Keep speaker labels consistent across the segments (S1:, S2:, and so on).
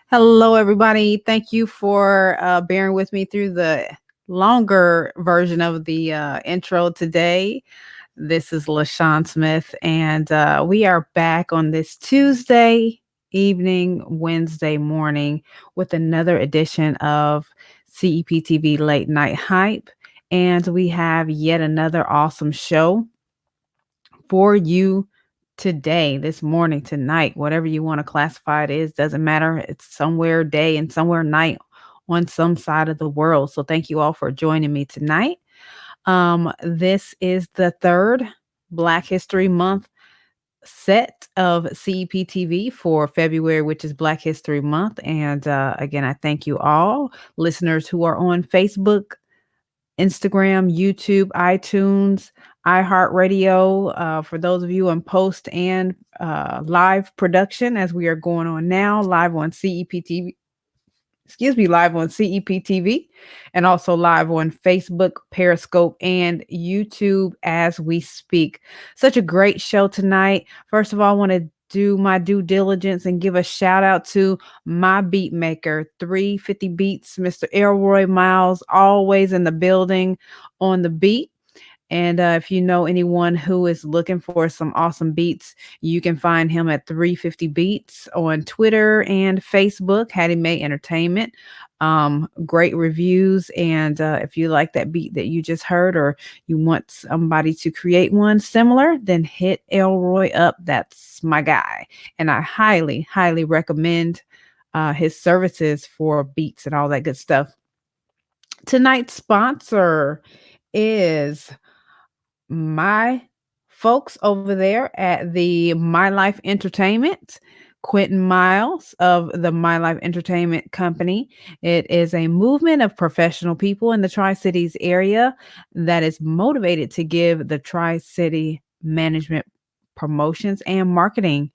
S1: Hello, everybody. Thank you for bearing with me through the longer version of the intro today. This is LaShawn Smith, and we are back on this Tuesday evening, Wednesday morning with another edition of CEPTV Late Night Hype. And we have yet another awesome show for you today, this morning, tonight, whatever you want to classify it is, doesn't matter. It's somewhere day and somewhere night on some side of the world. So thank you all for joining me tonight. This is the third Black History Month set of CEPTV for February, which is Black History Month. And again, I thank you all listeners who are on Facebook, Instagram, YouTube, iTunes, iHeartRadio. For those of you on post and live production, as we are going on now, live on CEPTV. Live on CEPTV and also live on Facebook, Periscope, and YouTube as we speak. Such a great show tonight. First of all, I want to do my due diligence and give a shout out to my beat maker, 350 Beats, Mr. Elroy Miles, always in the building on the beat. And if you know anyone who is looking for some awesome beats, you can find him at 350 Beats on Twitter and Facebook, Hattie Mae Entertainment. Great reviews. And if you like that beat that you just heard, or you want somebody to create one similar, then hit Elroy up. That's my guy. And I highly, highly recommend his services for beats and all that good stuff. Tonight's sponsor is my folks over there at the My Life Entertainment, Quentin Miles of the My Life Entertainment Company. It is a movement of professional people in the Tri-Cities area that is motivated to give the Tri-City management promotions and marketing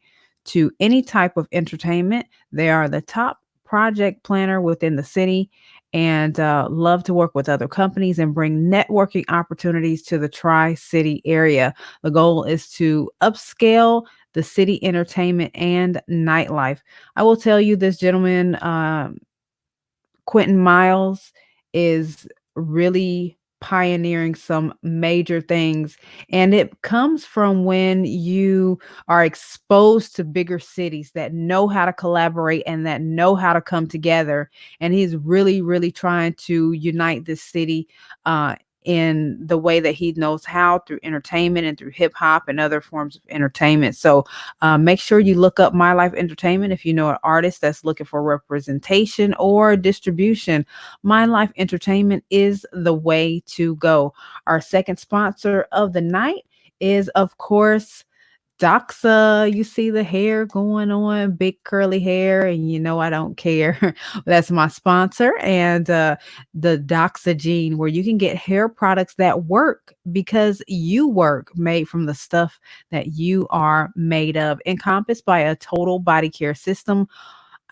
S1: to any type of entertainment. They are the top project planner within the city and love to work with other companies and bring networking opportunities to the Tri-City area. The goal is to upscale the city entertainment and nightlife. I will tell you, this gentleman, Quentin Miles, is really pioneering some major things, and it comes from when you are exposed to bigger cities that know how to collaborate and that know how to come together. And he's really trying to unite this city in the way that he knows how, through entertainment and through hip hop and other forms of entertainment. So make sure you look up My Life Entertainment if you know an artist that's looking for representation or distribution. My Life Entertainment is the way to go. Our second sponsor of the night is, of course, Doxa. You see the hair going on, big curly hair, and you know I don't care. That's my sponsor. And the Doxa Gene, where you can get hair products that work because you work, made from the stuff that you are made of, encompassed by a total body care system.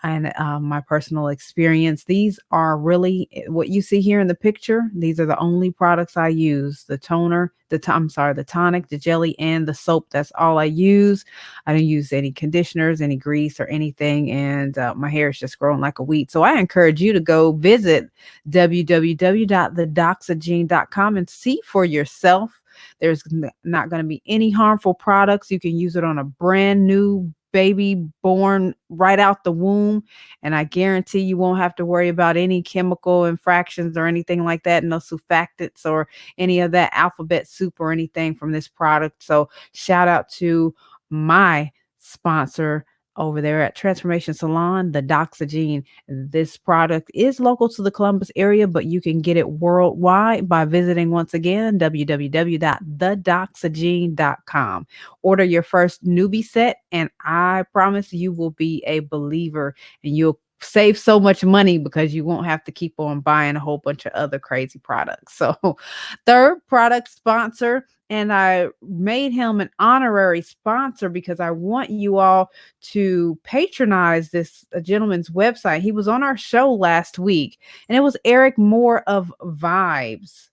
S1: And my personal experience, these are really what you see here in the picture. These are the only products I use: the toner, the tonic, the jelly, and the soap. That's all I use. I don't use any conditioners, any grease, or anything. And my hair is just growing like a weed. So I encourage you to go visit www.thedoxagene.com and see for yourself. There's not going to be any harmful products. You can use it on a brand new baby born right out the womb, and I guarantee you won't have to worry about any chemical infractions or anything like that, no surfactants or any of that alphabet soup or anything from this product. So shout out to my sponsor over there at Transformation Salon, the Doxagene. This product is local to the Columbus area, but you can get it worldwide by visiting, once again, www.thedoxagene.com. Order your first newbie set, and I promise you will be a believer, and you'll save so much money because you won't have to keep on buying a whole bunch of other crazy products. So, third product sponsor, and I made him an honorary sponsor because I want you all to patronize this gentleman's website. He was on our show last week, and it was Eric Moore of Vibes.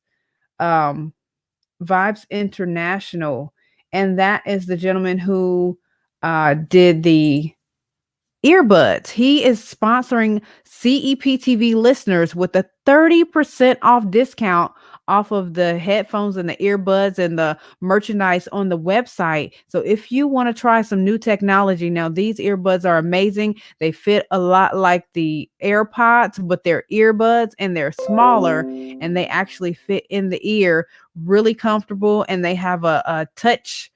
S1: Um, Vibes International, and that is the gentleman who did the earbuds. He is sponsoring CEPTV listeners with a 30% off discount off of the headphones and the earbuds and the merchandise on the website. So if you want to try some new technology, now these earbuds are amazing. They fit a lot like the AirPods, but they're earbuds and they're smaller and they actually fit in the ear, really comfortable, and they have a touch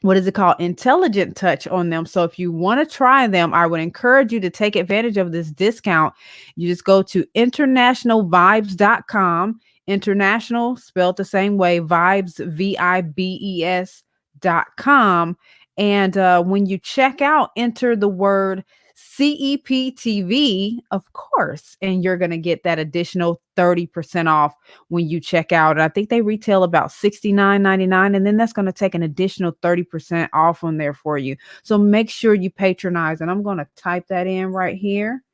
S1: what is it called? Intelligent touch on them. So if you want to try them, I would encourage you to take advantage of this discount. You just go to internationalvibes.com, international spelled the same way, vibes, VIBES.com. And when you check out, enter the word CEPTV, of course, and you're going to get that additional 30% off when you check out. I think they retail about $69.99, and then that's going to take an additional 30% off on there for you. So make sure you patronize, and I'm going to type that in right here.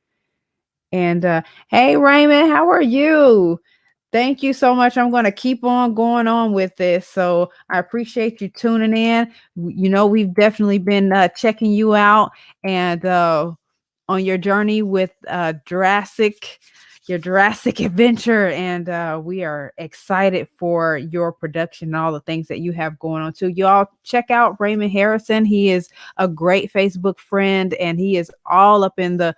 S1: And hey, Raymond, how are you? Thank you so much. I'm going to keep on going on with this. So I appreciate you tuning in. You know, we've definitely been checking you out and on your journey with your Jurassic adventure. And we are excited for your production and all the things that you have going on too. Y'all check out Raymond Harrison. He is a great Facebook friend and he is all up in the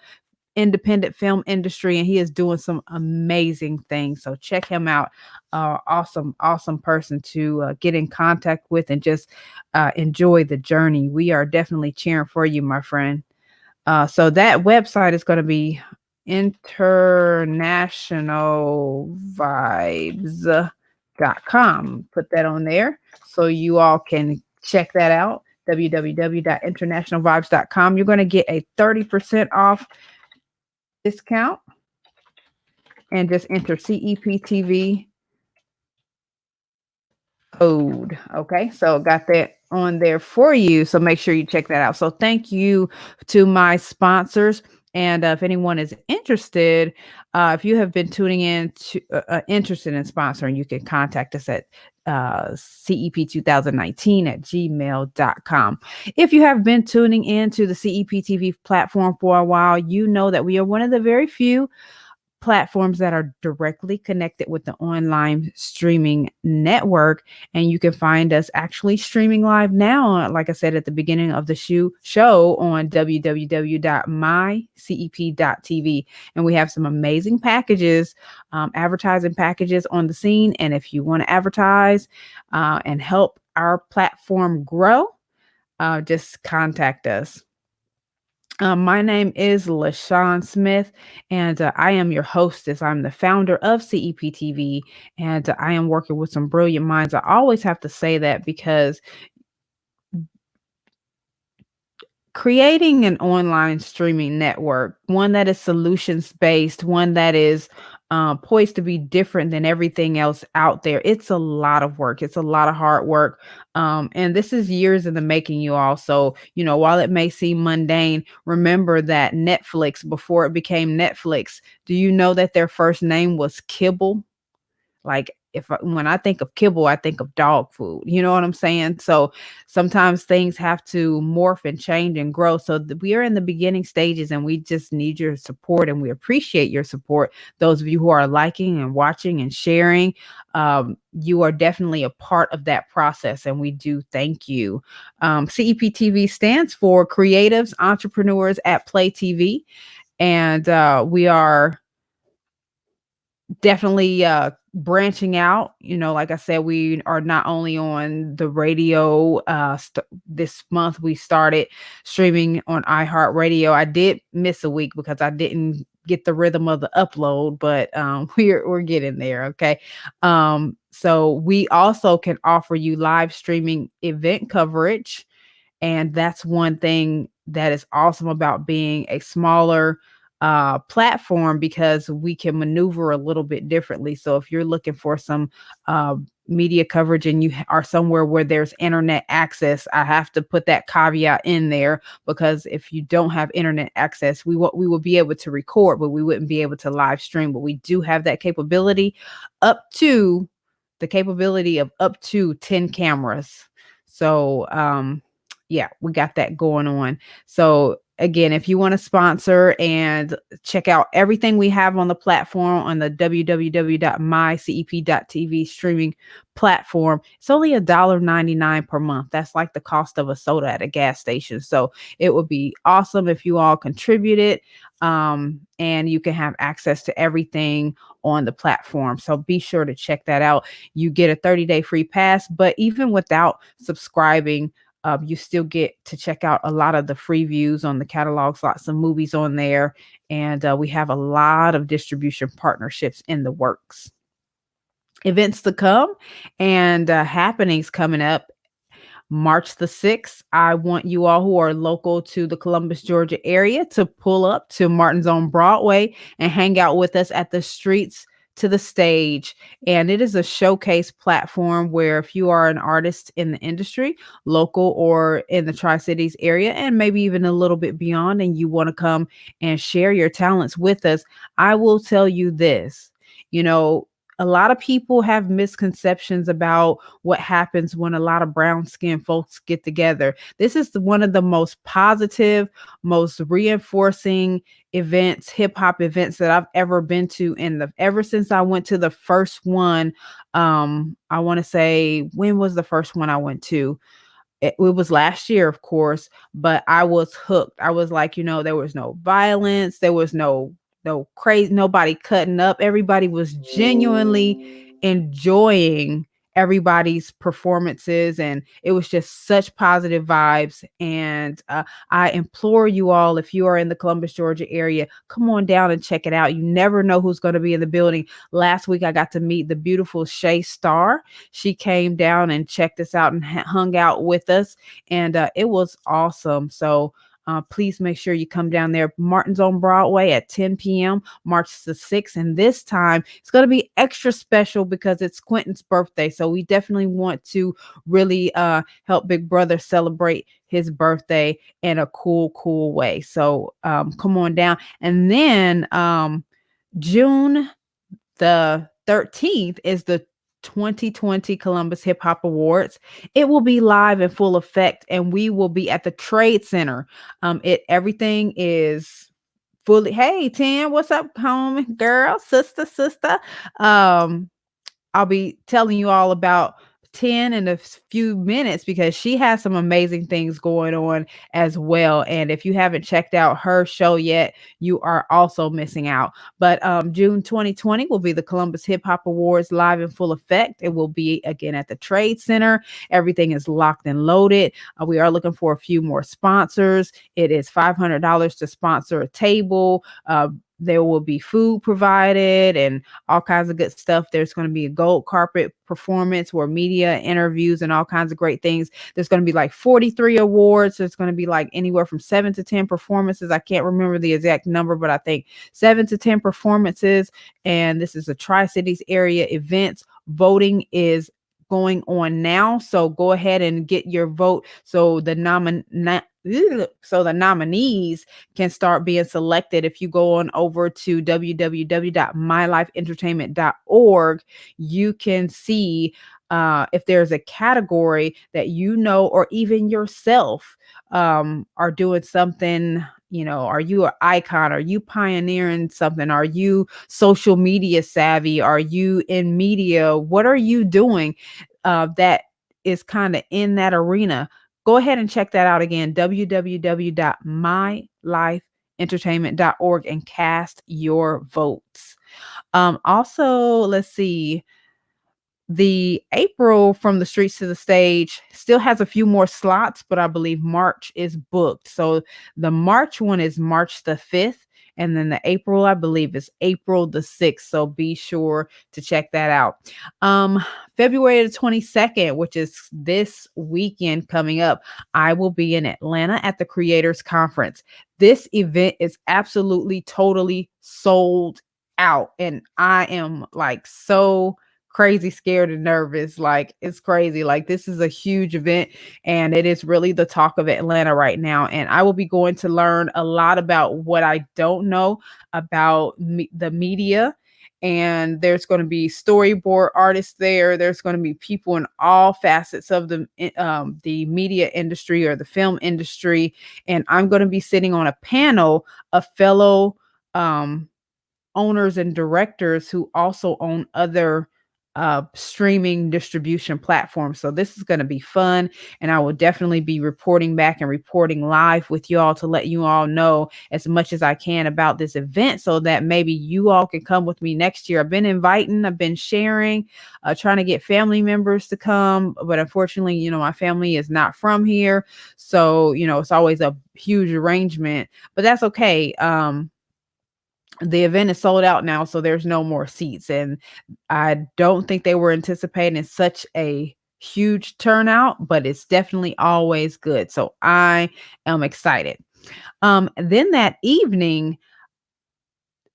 S1: independent film industry and he is doing some amazing things. So check him out. Awesome person to get in contact with and just enjoy the journey. We are definitely cheering for you, my friend. So that website is going to be internationalvibes.com. Put that on there so you all can check that out. www.internationalvibes.com. You're going to get a 30% off discount and just enter CEPTV code. Okay, so got that on there for you. So make sure you check that out. So thank you to my sponsors. And if anyone is interested, if you have been tuning in to interested in sponsoring, you can contact us at CEP2019@gmail.com. If you have been tuning in to the CEPTV platform for a while, you know that we are one of the very few platforms that are directly connected with the online streaming network. And you can find us actually streaming live now, like I said at the beginning of the show on www.mycep.tv. And we have some amazing packages, advertising packages on the scene. And if you want to advertise and help our platform grow, just contact us. My name is LaShawn Smith, and I am your hostess. I'm the founder of CEPTV, and I am working with some brilliant minds. I always have to say that because creating an online streaming network, one that is solutions based, one that is poised to be different than everything else out there. It's a lot of work. It's a lot of hard work. And this is years in the making, you all. So, you know, while it may seem mundane, remember that Netflix, before it became Netflix, do you know that their first name was Kibble? Like when I think of kibble, I think of dog food. You know what I'm saying? So sometimes things have to morph and change and grow. So we are in the beginning stages and we just need your support and we appreciate your support. Those of you who are liking and watching and sharing, you are definitely a part of that process and we do thank you. CEPTV stands for Creatives Entrepreneurs at Play TV. And we are definitely branching out. You know, like I said, we are not only on the radio. This month we started streaming on iHeartRadio. I did miss a week because I didn't get the rhythm of the upload, but we're getting there. Okay. So we also can offer you live streaming event coverage And that's one thing that is awesome about being a smaller platform, because we can maneuver a little bit differently. So if you're looking for some uh, media coverage and you are somewhere where there's internet access, I have to put that caveat in there, because if you don't have internet access, we will be able to record, but we wouldn't be able to live stream. But we do have that capability, up to the capability of up to 10 cameras. So yeah, we got that going on. So again, if you want to sponsor and check out everything we have on the platform on the www.mycep.tv streaming platform, it's only $1.99 per month. That's like the cost of a soda at a gas station. So it would be awesome if you all contributed, and you can have access to everything on the platform. So be sure to check that out. You get a 30-day free pass, but even without subscribing, you still get to check out a lot of the free views on the catalogs, lots of movies on there. And we have a lot of distribution partnerships in the works. Events to come and happenings coming up. March the 6th, I want you all who are local to the Columbus, Georgia area to pull up to Martin's on Broadway and hang out with us at the Streets to the Stage. And it is a showcase platform where if you are an artist in the industry, local or in the Tri-Cities area, and maybe even a little bit beyond, and you want to come and share your talents with us, I will tell you this, you know, a lot of people have misconceptions about what happens when a lot of brown skinned folks get together. This is one of the most positive, most reinforcing events, hip hop events that I've ever been to. And ever since I went to the first one, I want to say, when was the first one I went to? It was last year, of course, but I was hooked. I was like, there was no violence, there was no crazy, nobody cutting up. Everybody was genuinely enjoying everybody's performances, and it was just such positive vibes. And I implore you all, if you are in the Columbus, Georgia area, come on down and check it out. You never know who's going to be in the building. Last week I got to meet the beautiful Shay Starr. She came down and checked us out and hung out with us, and it was awesome. So please make sure you come down there. Martin's on Broadway at 10 p.m., March the 6th. And this time it's going to be extra special because it's Quentin's birthday. So we definitely want to really help Big Brother celebrate his birthday in a cool way. So come on down. And then June the 13th is the 2020 Columbus Hip Hop Awards. It will be live in full effect, and we will be at the Trade Center. Everything is fully. Hey, Tim, what's up, home girl, sister? I'll be telling you all about 10 in a few minutes because she has some amazing things going on as well. And if you haven't checked out her show yet, you are also missing out. But June 2020 will be the Columbus Hip Hop Awards live in full effect. It will be again at the Trade Center. Everything is locked and loaded. We are looking for a few more sponsors. It is $500 to sponsor a table. There will be food provided and all kinds of good stuff. There's going to be a gold carpet performance where media interviews and all kinds of great things. There's going to be like 43 awards. There's going to be like anywhere from 7 to 10 performances. I can't remember the exact number, but I think 7 to 10 performances. And this is a Tri-Cities area event. Voting is going on now. So go ahead and get your vote. So the nominees can start being selected. If you go on over to www.mylifeentertainment.org, you can see if there's a category that or even yourself are doing something. Are you an icon? Are you pioneering something? Are you social media savvy? Are you in media? What are you doing that is kind of in that arena? Go ahead and check that out again, www.mylifeentertainment.org, and cast your votes. Also, let's see. The April From the Streets to the Stage still has a few more slots, but I believe March is booked. So the March one is March the 5th. And then the April, I believe, is April the 6th. So be sure to check that out. February the 22nd, which is this weekend coming up, I will be in Atlanta at the Creators Conference. This event is absolutely, totally sold out. And I am like so crazy scared and nervous. Like, it's crazy. Like, this is a huge event and it is really the talk of Atlanta right now. And I will be going to learn a lot about what I don't know about the media. And there's going to be storyboard artists there. There's going to be people in all facets of the media industry or the film industry. And I'm going to be sitting on a panel of fellow owners and directors who also own other streaming distribution platforms. So this is going to be fun. And I will definitely be reporting back and reporting live with y'all to let you all know as much as I can about this event so that maybe you all can come with me next year. I've been inviting, I've been sharing, trying to get family members to come. But unfortunately, my family is not from here. So, it's always a huge arrangement, but that's okay. The event is sold out now, so there's no more seats. And I don't think they were anticipating such a huge turnout, but it's definitely always good. So I am excited. Then that evening,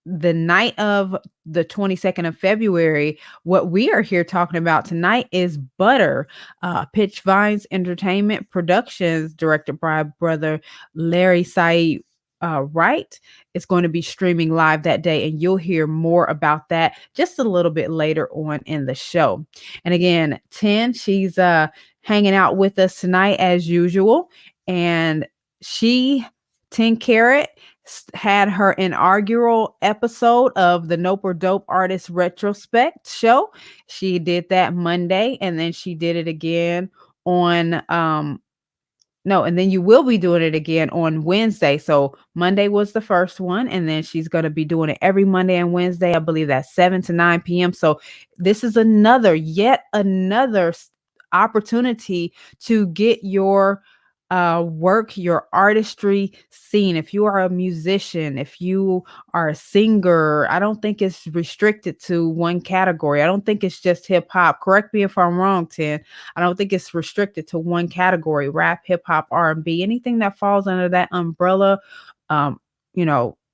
S1: the night of the 22nd of February, what we are here talking about tonight is Butter, Pitchvine's entertainment productions, directed by brother Larry Said Wright. It's going to be streaming live that day, and you'll hear more about that just a little bit later on in the show. And again, 10, she's hanging out with us tonight as usual, and 10 Carat had her inaugural episode of the Nope or Dope Artist Retrospect show. She did that Monday, and then she did it again on and then you will be doing it again on Wednesday. So Monday was the first one, and then she's going to be doing it every Monday and Wednesday. I believe that's 7 to 9 p.m. So this is yet another opportunity to get your work, your artistry seen. If you are a musician, if you are a singer, I don't think it's restricted to one category. I don't think it's just hip hop. Correct me if I'm wrong, Tin. I don't think it's restricted to one category: rap, hip hop, R&B, anything that falls under that umbrella.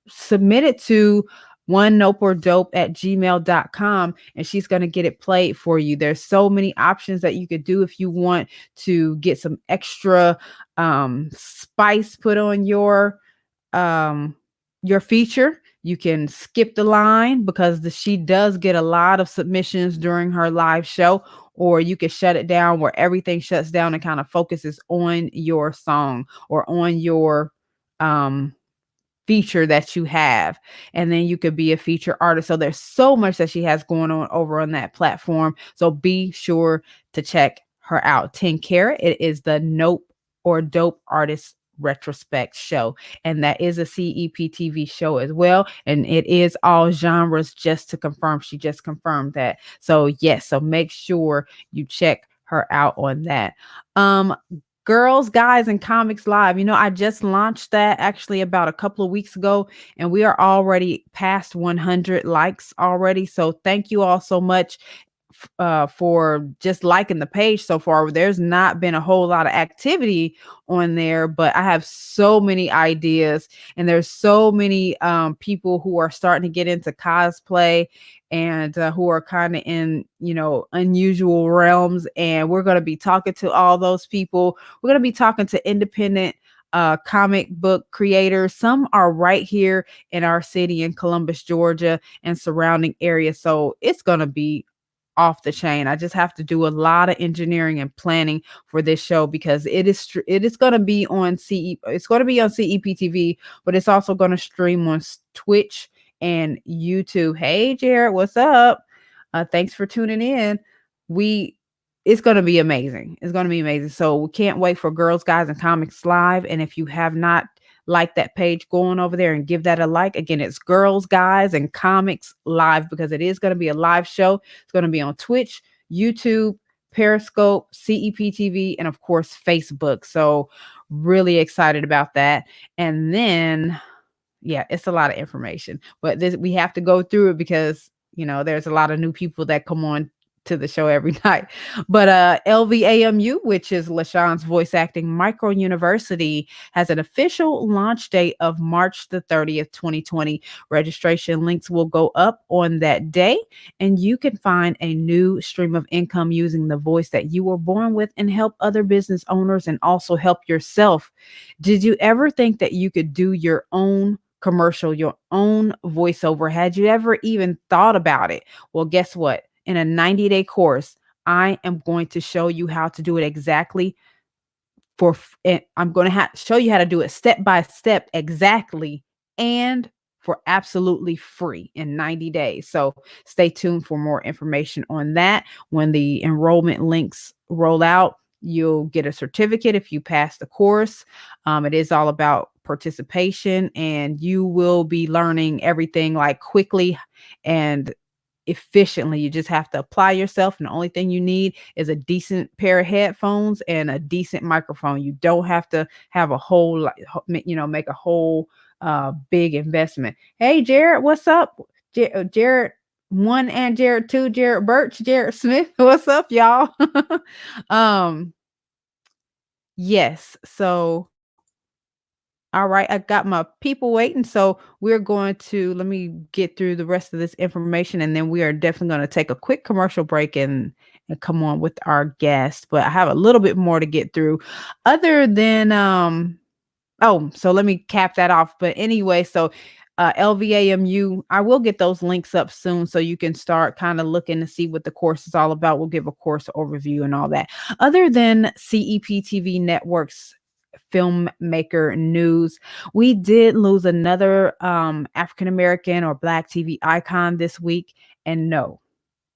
S1: Submit it to one nope or dope at gmail.com, and she's going to get it played for you. There's so many options that you could do if you want to get some extra spice put on your feature. You can skip the line because she does get a lot of submissions during her live show, or you can shut it down where everything shuts down and kind of focuses on your song or on your feature that you have, and then you could be a feature artist. So there's so much that she has going on over on that platform, so be sure to check her out. 10 Carat, it is the Nope or Dope Artist Retrospect show, and that is a CEPTV show as well, and it is all genres. Just to confirm, she just confirmed that. So yes, so make sure you check her out on that. Girls, Guys, and Comics Live. I just launched that actually about a couple of weeks ago, and we are already past 100 likes already. So thank you all so much for just liking the page so far. There's not been a whole lot of activity on there, but I have so many ideas, and there's so many people who are starting to get into cosplay and who are kind of in unusual realms, and we're going to be talking to all those people. We're going to be talking to independent comic book creators. Some are right here in our city in Columbus, Georgia, and surrounding areas. So it's going to be off the chain. I just have to do a lot of engineering and planning for this show because it is going to be on it's going to be on CEPTV, but it's also going to stream on Twitch and YouTube. Hey Jared, what's up? Thanks for tuning in. It's going to be amazing. It's going to be amazing. So we can't wait for Girls, Guys, and Comics Live. And if you have not liked that page, go on over there and give that a like. Again, it's Girls, Guys, and Comics Live because it is going to be a live show. It's going to be on Twitch, YouTube, Periscope, CEPTV, and of course, Facebook. So really excited about that. And then yeah, it's a lot of information, but we have to go through it because, there's a lot of new people that come on to the show every night. But LVAMU, which is LaShawn's voice acting micro university, has an official launch date of March the 30th, 2020. Registration links will go up on that day, and you can find a new stream of income using the voice that you were born with and help other business owners and also help yourself. Did you ever think that you could do your own commercial, your own voiceover? Had you ever even thought about it? Well, guess what? In a 90-day course, I am going to show you how to do it exactly and I'm going to show you how to do it step by step exactly and for absolutely free in 90 days. So stay tuned for more information on that. When the enrollment links roll out, you'll get a certificate if you pass the course. It is all about participation, and you will be learning everything like quickly and efficiently. You just have to apply yourself, and the only thing you need is a decent pair of headphones and a decent microphone. You don't have to have a whole make a whole big investment. Hey Jared, what's up? Jared 1 and Jared 2, Jared Birch, Jared Smith, what's up y'all? um yes, so all right, I got my people waiting. So let me get through the rest of this information, and then we are definitely going to take a quick commercial break and come on with our guest. But I have a little bit more to get through other than, so let me cap that off. But anyway, so LVAMU, I will get those links up soon so you can start kind of looking to see what the course is all about. We'll give a course overview and all that. Other than CEPTV Network's filmmaker news, we did lose another African American or Black TV icon this week, and no,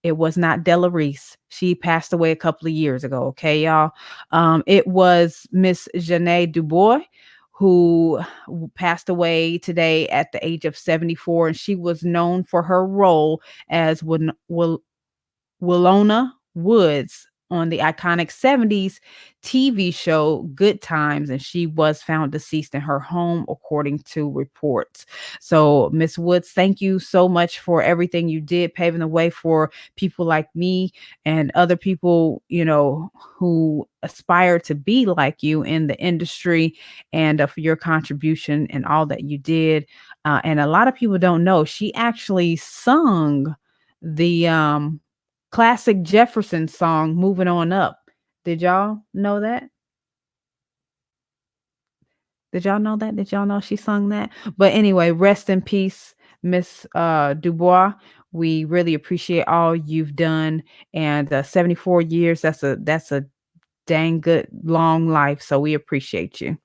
S1: it was not Della Reese. She passed away a couple of years ago. Okay, y'all. It was Miss Janae Dubois who passed away today at the age of 74, and she was known for her role as Willona Woods on the iconic 70s TV show Good Times, and she was found deceased in her home, according to reports. So, Miss Woods, thank you so much for everything you did, paving the way for people like me and other people, who aspire to be like you in the industry, and for your contribution and all that you did. And a lot of people don't know, she actually sung the classic Jefferson song, Moving On Up. Did y'all know that? Did y'all know that? Did y'all know she sung that? But anyway, rest in peace, Miss Dubois. We really appreciate all you've done. And 74 years, that's a dang good long life. So we appreciate you.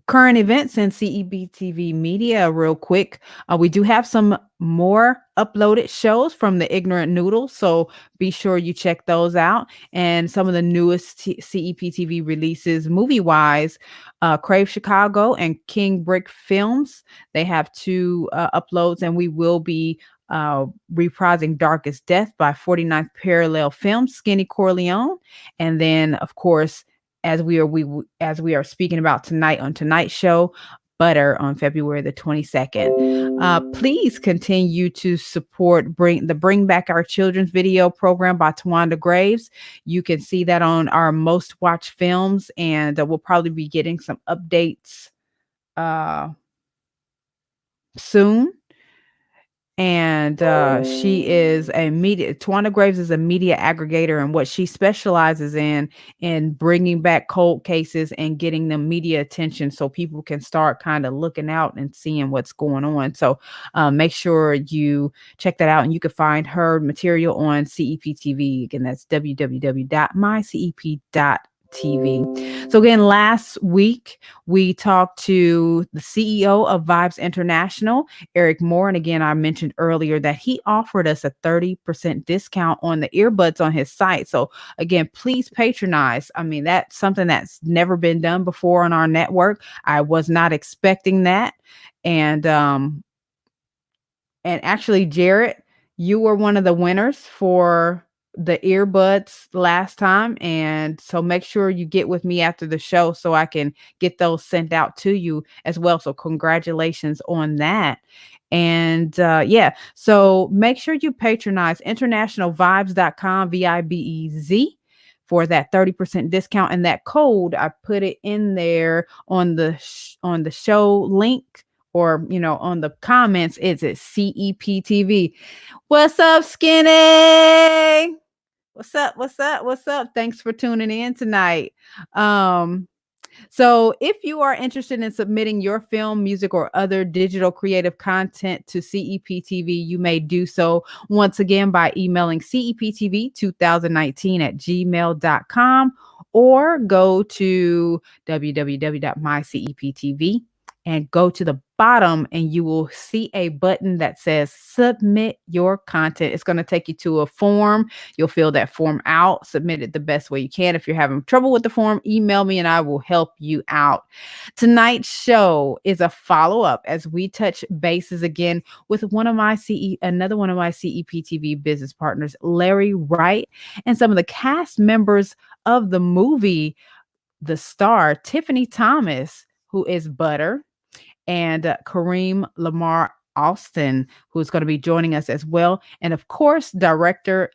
S1: Current events in CEBTV media real quick. We do have some more uploaded shows from the Ignorant Noodle, so be sure you check those out. And some of the newest CEPTV releases movie-wise, Crave Chicago and King Brick Films. They have two uploads, and we will be reprising Darkest Death by 49th Parallel Films, Skinny Corleone. And then, of course, as we are speaking about tonight on tonight's show, Butter on February the 22nd. Please continue to support Bring Back Our Children's video program by Tawanda Graves. You can see that on our most watched films, and we'll probably be getting some updates soon. And she is Tawanda Graves is a media aggregator, and what she specializes in bringing back cold cases and getting them media attention so people can start kind of looking out and seeing what's going on. So make sure you check that out, and you can find her material on CEPTV. Again, that's www.mycep.tv. So again, last week we talked to the CEO of Vibes International, Eric Moore. And again, I mentioned earlier that he offered us a 30% discount on the earbuds on his site. So again, please patronize. I mean, that's something that's never been done before on our network. I was not expecting that. And actually, Jared, you were one of the winners for the earbuds last time, and so make sure you get with me after the show so I can get those sent out to you as well. So congratulations on that. And yeah, so make sure you patronize internationalvibes.com, VIBEZ, for that 30% discount. And that code, I put it in there on the on the show link, or on the comments. It's at CEPTV. What's up, Skinny? What's up? What's up? What's up? Thanks for tuning in tonight. So if you are interested in submitting your film, music, or other digital creative content to CEPTV, you may do so once again by emailing CEPTV2019 at gmail.com, or go to www.myceptv and go to the bottom, and you will see a button that says submit your content. It's going to take you to a form. You'll fill that form out, submit it the best way you can. If you're having trouble with the form, email me and I will help you out. Tonight's show is a follow-up as we touch bases again with another one of my CEPTV business partners, Larry Wright, and some of the cast members of the movie The Star, Tiffany Thomas, who is Butter, and Kareem Lamar Austin, who's going to be joining us as well. And of course, director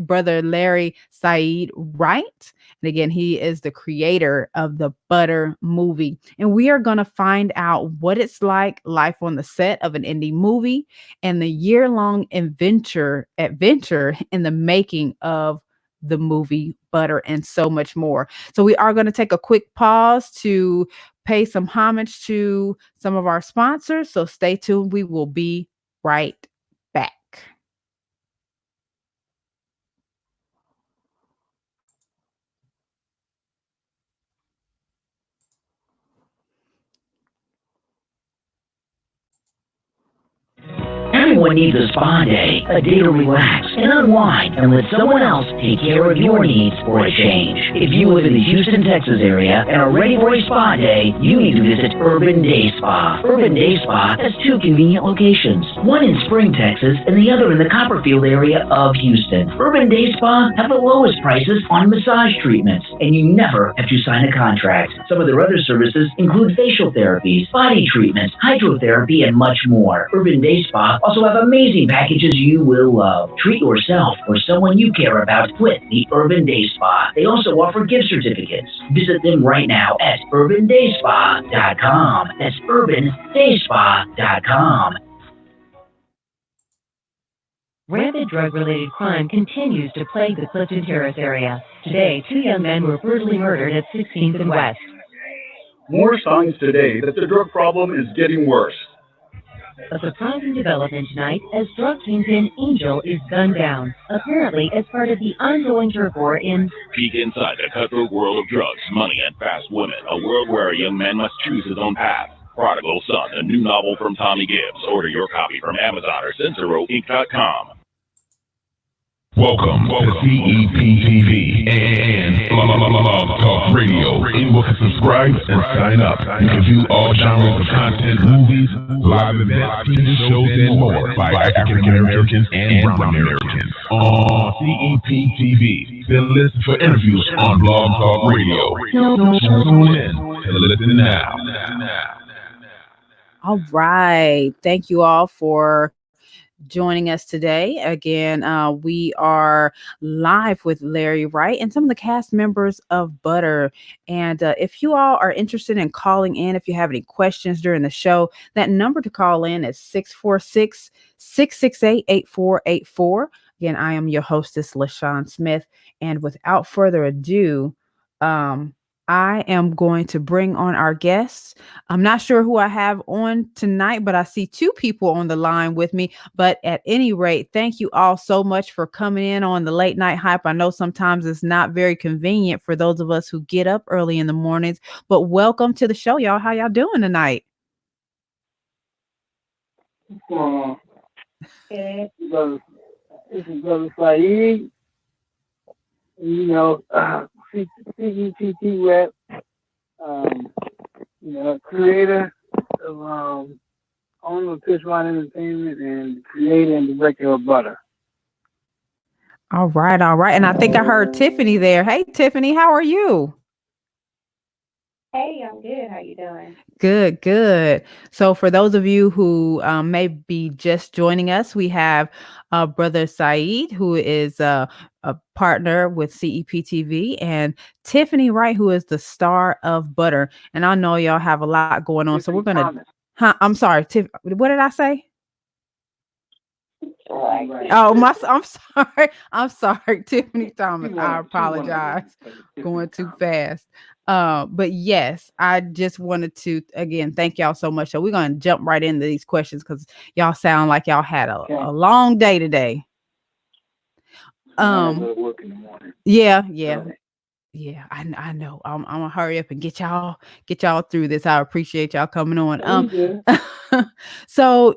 S1: brother Larry Saeed Wright. And again, he is the creator of the Butter movie. And we are going to find out what it's like, life on the set of an indie movie, and the year-long adventure in the making of the movie Butter, and so much more. So we are going to take a quick pause to pay some homage to some of our sponsors. So stay tuned. We will be right back.
S2: Everyone needs a spa day, a day to relax and unwind and let someone else take care of your needs for a change. If you live in the Houston, Texas area and are ready for a spa day, you need to visit Urban Day Spa. Urban Day Spa has two convenient locations, one in Spring, Texas, and the other in the Copperfield area of Houston. Urban Day Spa have the lowest prices on massage treatments, and you never have to sign a contract. Some of their other services include facial therapies, body treatments, hydrotherapy, and much more. Urban Day Spa also have amazing packages you will love. Treat yourself or someone you care about with the Urban Day Spa. They also offer gift certificates. Visit them right now at urbandayspa.com. That's urbandayspa.com.
S3: Rampant drug-related crime continues to plague the Clifton Terrace area. Today, 2 young men were brutally murdered at 16th and West.
S4: More signs today that the drug problem is getting worse.
S3: A surprising development tonight as drug kingpin Angel is gunned down, apparently as part of the ongoing turf war in...
S5: Peek inside the cutthroat world of drugs, money, and fast women. A world where a young man must choose his own path. Prodigal Son, a new novel from Tommy Gibbs. Order your copy from Amazon or CensoRoInc.com.
S6: Welcome to CEPTV and Blog Talk Radio. Anyone can subscribe and sign up. You can view all genres of content, movies, live events, TV shows, and more by African Americans and Brown Americans on CEPTV. Then listen for interviews on Blog Talk Radio. Tune in and listen now.
S1: All right. Thank you all for joining us today. Again, we are live with Larry Wright and some of the cast members of Butter. And if you all are interested in calling in, if you have any questions during the show, that number to call in is 646-668-8484. Again, I am your hostess, LaShawn Smith. And without further ado, I am going to bring on our guests. I'm not sure who I have on tonight, but I see two people on the line with me. But at any rate, thank you all so much for coming in on the late night hype. I know sometimes it's not very convenient for those of us who get up early in the mornings, but welcome to the show, y'all. How y'all doing tonight?
S7: What's going on? This is Brother Saeed. You know, CEPT rep, creator of owner of Pitchvine Entertainment and creator and director of Butter.
S1: All right, all right. And I think I heard Tiffany there. Hey, Tiffany, how are you?
S8: Hey, I'm good. How you doing?
S1: Good, good. So, for those of you who may be just joining us, we have Brother Saeed, who is a partner with CEPTV, and Tiffany Wright, who is the star of Butter. And I know y'all have a lot going on, so we're
S7: Tiffany
S1: gonna.
S7: Thomas.
S1: Huh? I'm sorry, Tiff. What did I say?
S7: Right.
S1: Oh, I'm sorry. I'm sorry, Tiffany Thomas. I
S7: She one of
S1: apologize.
S7: them. Tiffany
S1: Going too
S7: Thomas.
S1: fast. But yes, I just wanted to again thank y'all so much. So we're gonna jump right into these questions because y'all sound like y'all had
S7: Okay.
S1: a long day today.
S7: I gotta go to work in the morning.
S1: Yeah.
S7: So,
S1: Yeah, I know. I'm gonna hurry up and get y'all through this. I appreciate y'all coming on.
S7: you good.
S1: So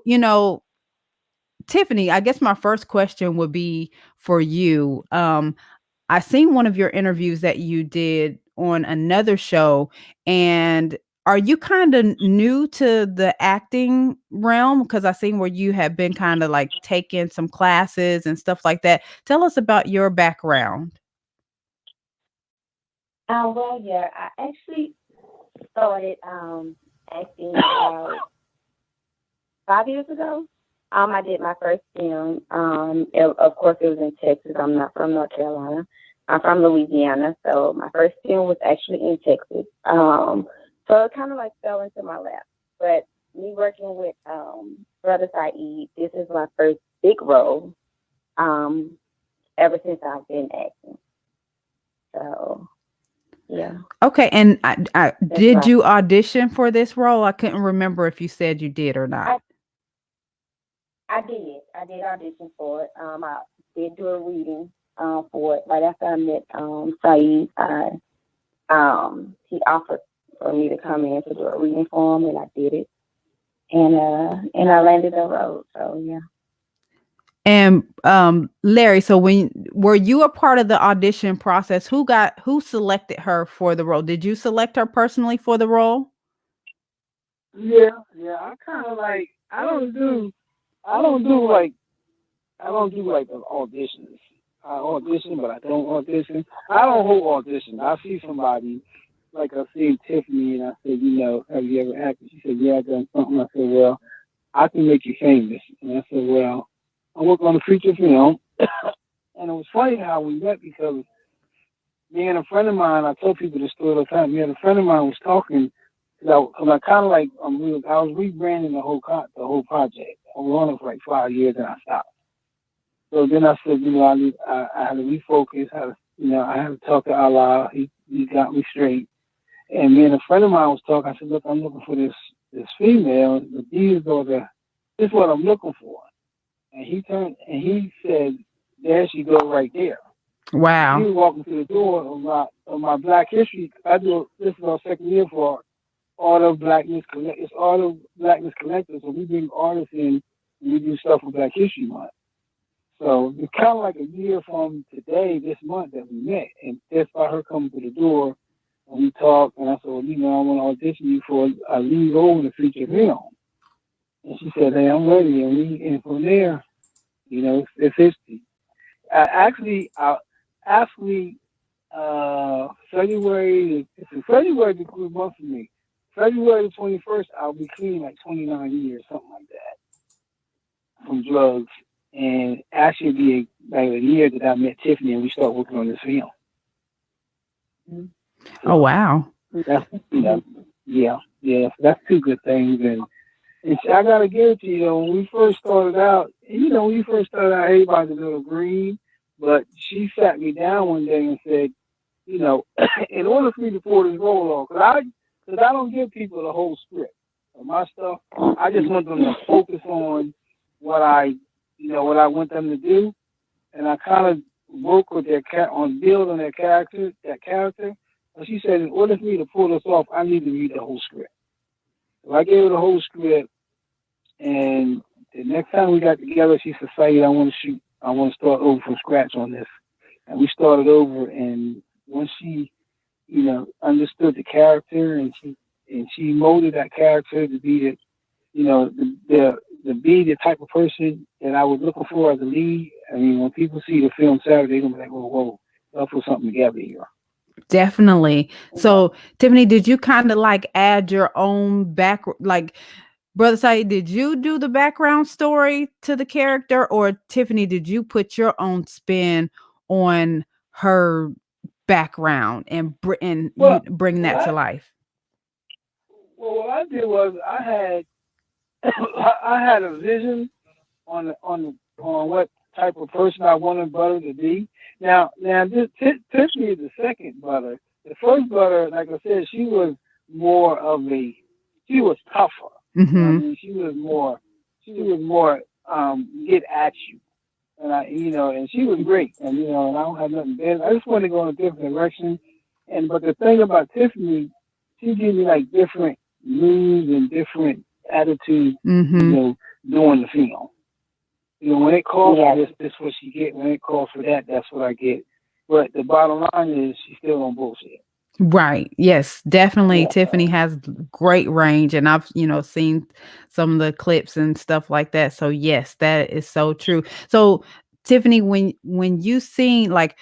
S1: Tiffany, I guess my first question would be for you. I seen one of your interviews that you did on another show, and are you kind of new to the acting realm? Because I seen where you have been kind of like taking some classes and stuff like that. Tell us about your background.
S8: Well, yeah, I actually started acting about 5 years ago. I did my first film. Of course, it was in Texas. I'm not from North Carolina. I'm from Louisiana, so my first film was actually in Texas. So it kind of like fell into my lap. But me working with Brother Saeed, this is my first big role. Ever since I've been acting. So yeah.
S1: Okay, and did
S8: right.
S1: you audition for this role? I couldn't remember if you said you did or not.
S8: I did. I did audition for it. I did do a reading for it. Right after I met Saeed, he offered for me to come in to do a reading for him, and I did it. And I landed the role. So yeah.
S1: And Larry, so were you a part of the audition process? Who selected her for the role? Did you select her personally for the role?
S7: Yeah. I kind of like. I don't do like. I don't do like the auditions. I audition, but I don't audition. I don't hold auditions. I see somebody, like I see Tiffany, and I said, have you ever acted? She said, yeah, I've done something. I said, well, I can make you famous. And I said, well, I work on a feature film. And it was funny how we met because me and a friend of mine, I tell people this story all the time. Me and a friend of mine was talking because I kind of like I was rebranding the whole project. I was on it for like 5 years and I stopped. So then I said, I had to refocus. I had to talk to Allah. He got me straight. And me and a friend of mine was talking. I said, look, I'm looking for this female. These are this is what I'm looking for. And he turned and he said, there she go right there.
S1: Wow.
S7: He was walking through the door of my Black History. This is our second year for Art of Blackness Collect. It's Art of Blackness Collective. So we bring artists in and we do stuff for Black History Month. So it's kind of like a year from today, this month that we met. And just by her coming through the door and we talked and I said, well, I want to audition you for a lead role in a feature film. And she said, hey, I'm ready. And from there, it's history. February, February is a good month for me. February 21st, I'll be clean like 29 years, something like that, from drugs. And actually be like a year that I met Tiffany and we started working on this film.
S1: So, oh, wow.
S7: That's, yeah, that's two good things. And I got to give it to you, when we first started out, everybody was a little green, but she sat me down one day and said, in order for me to pull this role off, because I don't give people the whole script of my stuff. I just want them to focus on what I want them to do, and I kind of work with on building that character. And she said, in order for me to pull this off, I need to read the whole script. So I gave her the whole script, and the next time we got together, she said, Saeed, I want to start over from scratch on this. And we started over, and once she, understood the character, and she molded that character to be to be the type of person that I was looking for as a lead, I mean, when people see the film Saturday, they're gonna be like, whoa, let's put something together here.
S1: Definitely. So, Tiffany, did you kind of like add your own back, like Brother Saeed, did you do the background story to the character, or Tiffany, did you put your own spin on her background and you bring that to life?
S7: Well, what I did was I had I had a vision on what type of person I wanted Butter to be. Now this Tiffany is the second Butter. The first Butter, like I said, she was tougher.
S1: Mm-hmm.
S7: I mean, she was more get at you, and and she was great, and and I don't have nothing bad. I just wanted to go in a different direction, but the thing about Tiffany, she gave me like different moods and different attitudes,
S1: mm-hmm.
S7: Doing the film. When it calls for this what she get. When it calls for that, that's what I get. But the bottom line is she's still on bullshit.
S1: Right. Yes, definitely. Tiffany has great range, and I've, seen some of the clips and stuff like that. So yes, that is so true. So Tiffany, when you seen, like,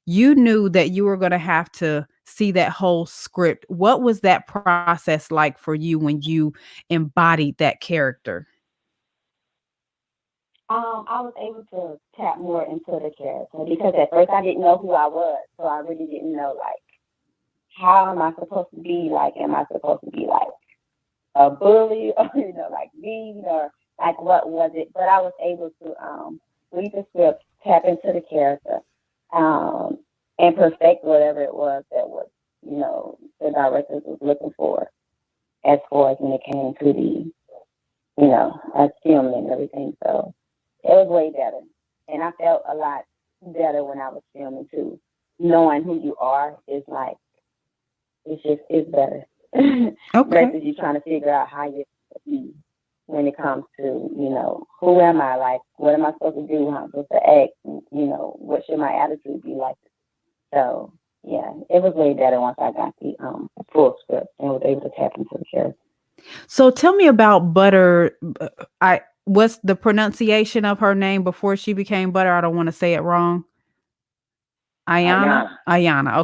S1: you knew that you were going to have to see that whole script. What was that process like for you when you embodied that character?
S8: I was able to tap more into the character because at first I didn't know who I was, so I really didn't know, like, how am I supposed to be? Like, am I supposed to be like a bully or, like mean, or like what was it? But I was able to read the script, tap into the character, and perfect whatever it was that was, the director was looking for as far as when it came to the, us filming and everything. So it was way better. And I felt a lot better when I was filming too. Knowing who you are is like, it's better.
S1: Okay.
S8: Versus you trying to figure out how you're supposed to be when it comes to, who am I? Like, what am I supposed to do? How I'm supposed to act? What should my attitude be like? So, yeah, it was way better once I got the full script and was able to tap into the character.
S1: So tell me about Butter. What's the pronunciation of her name before she became Butter? I don't want to say it wrong. Ayana.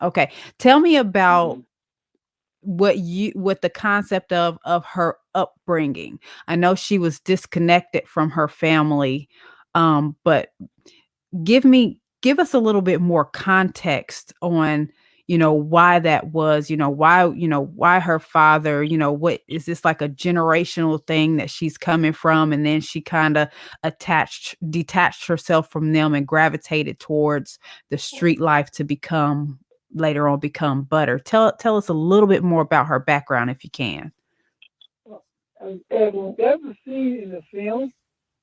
S1: Okay. Tell me about what the concept of her upbringing. I know she was disconnected from her family, but give us a little bit more context on why that was, why her father, what is this, like a generational thing that she's coming from, and then she kind of detached herself from them and gravitated towards the street life to later on become Butter. Tell us a little bit more about her background if you can.
S7: And there's a scene in the film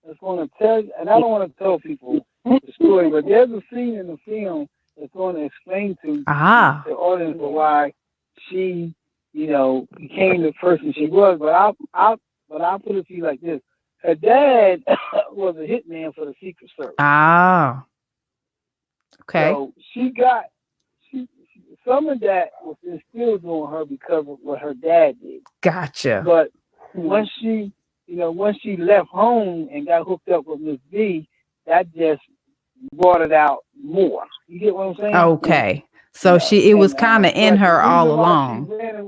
S7: that's going to tell you, and I don't want to tell people the story, but there's a scene in the film that's going to explain to the audience why she, became the person she was. But I'll put it to you like this: her dad was a hitman for the Secret Service.
S1: Okay.
S7: So some of that was instilled on her because of what her dad did.
S1: Gotcha.
S7: But once she left home and got hooked up with Miss B, that just brought it out more. You get what I'm saying?
S1: Okay. So it was kind of in her all along.
S7: It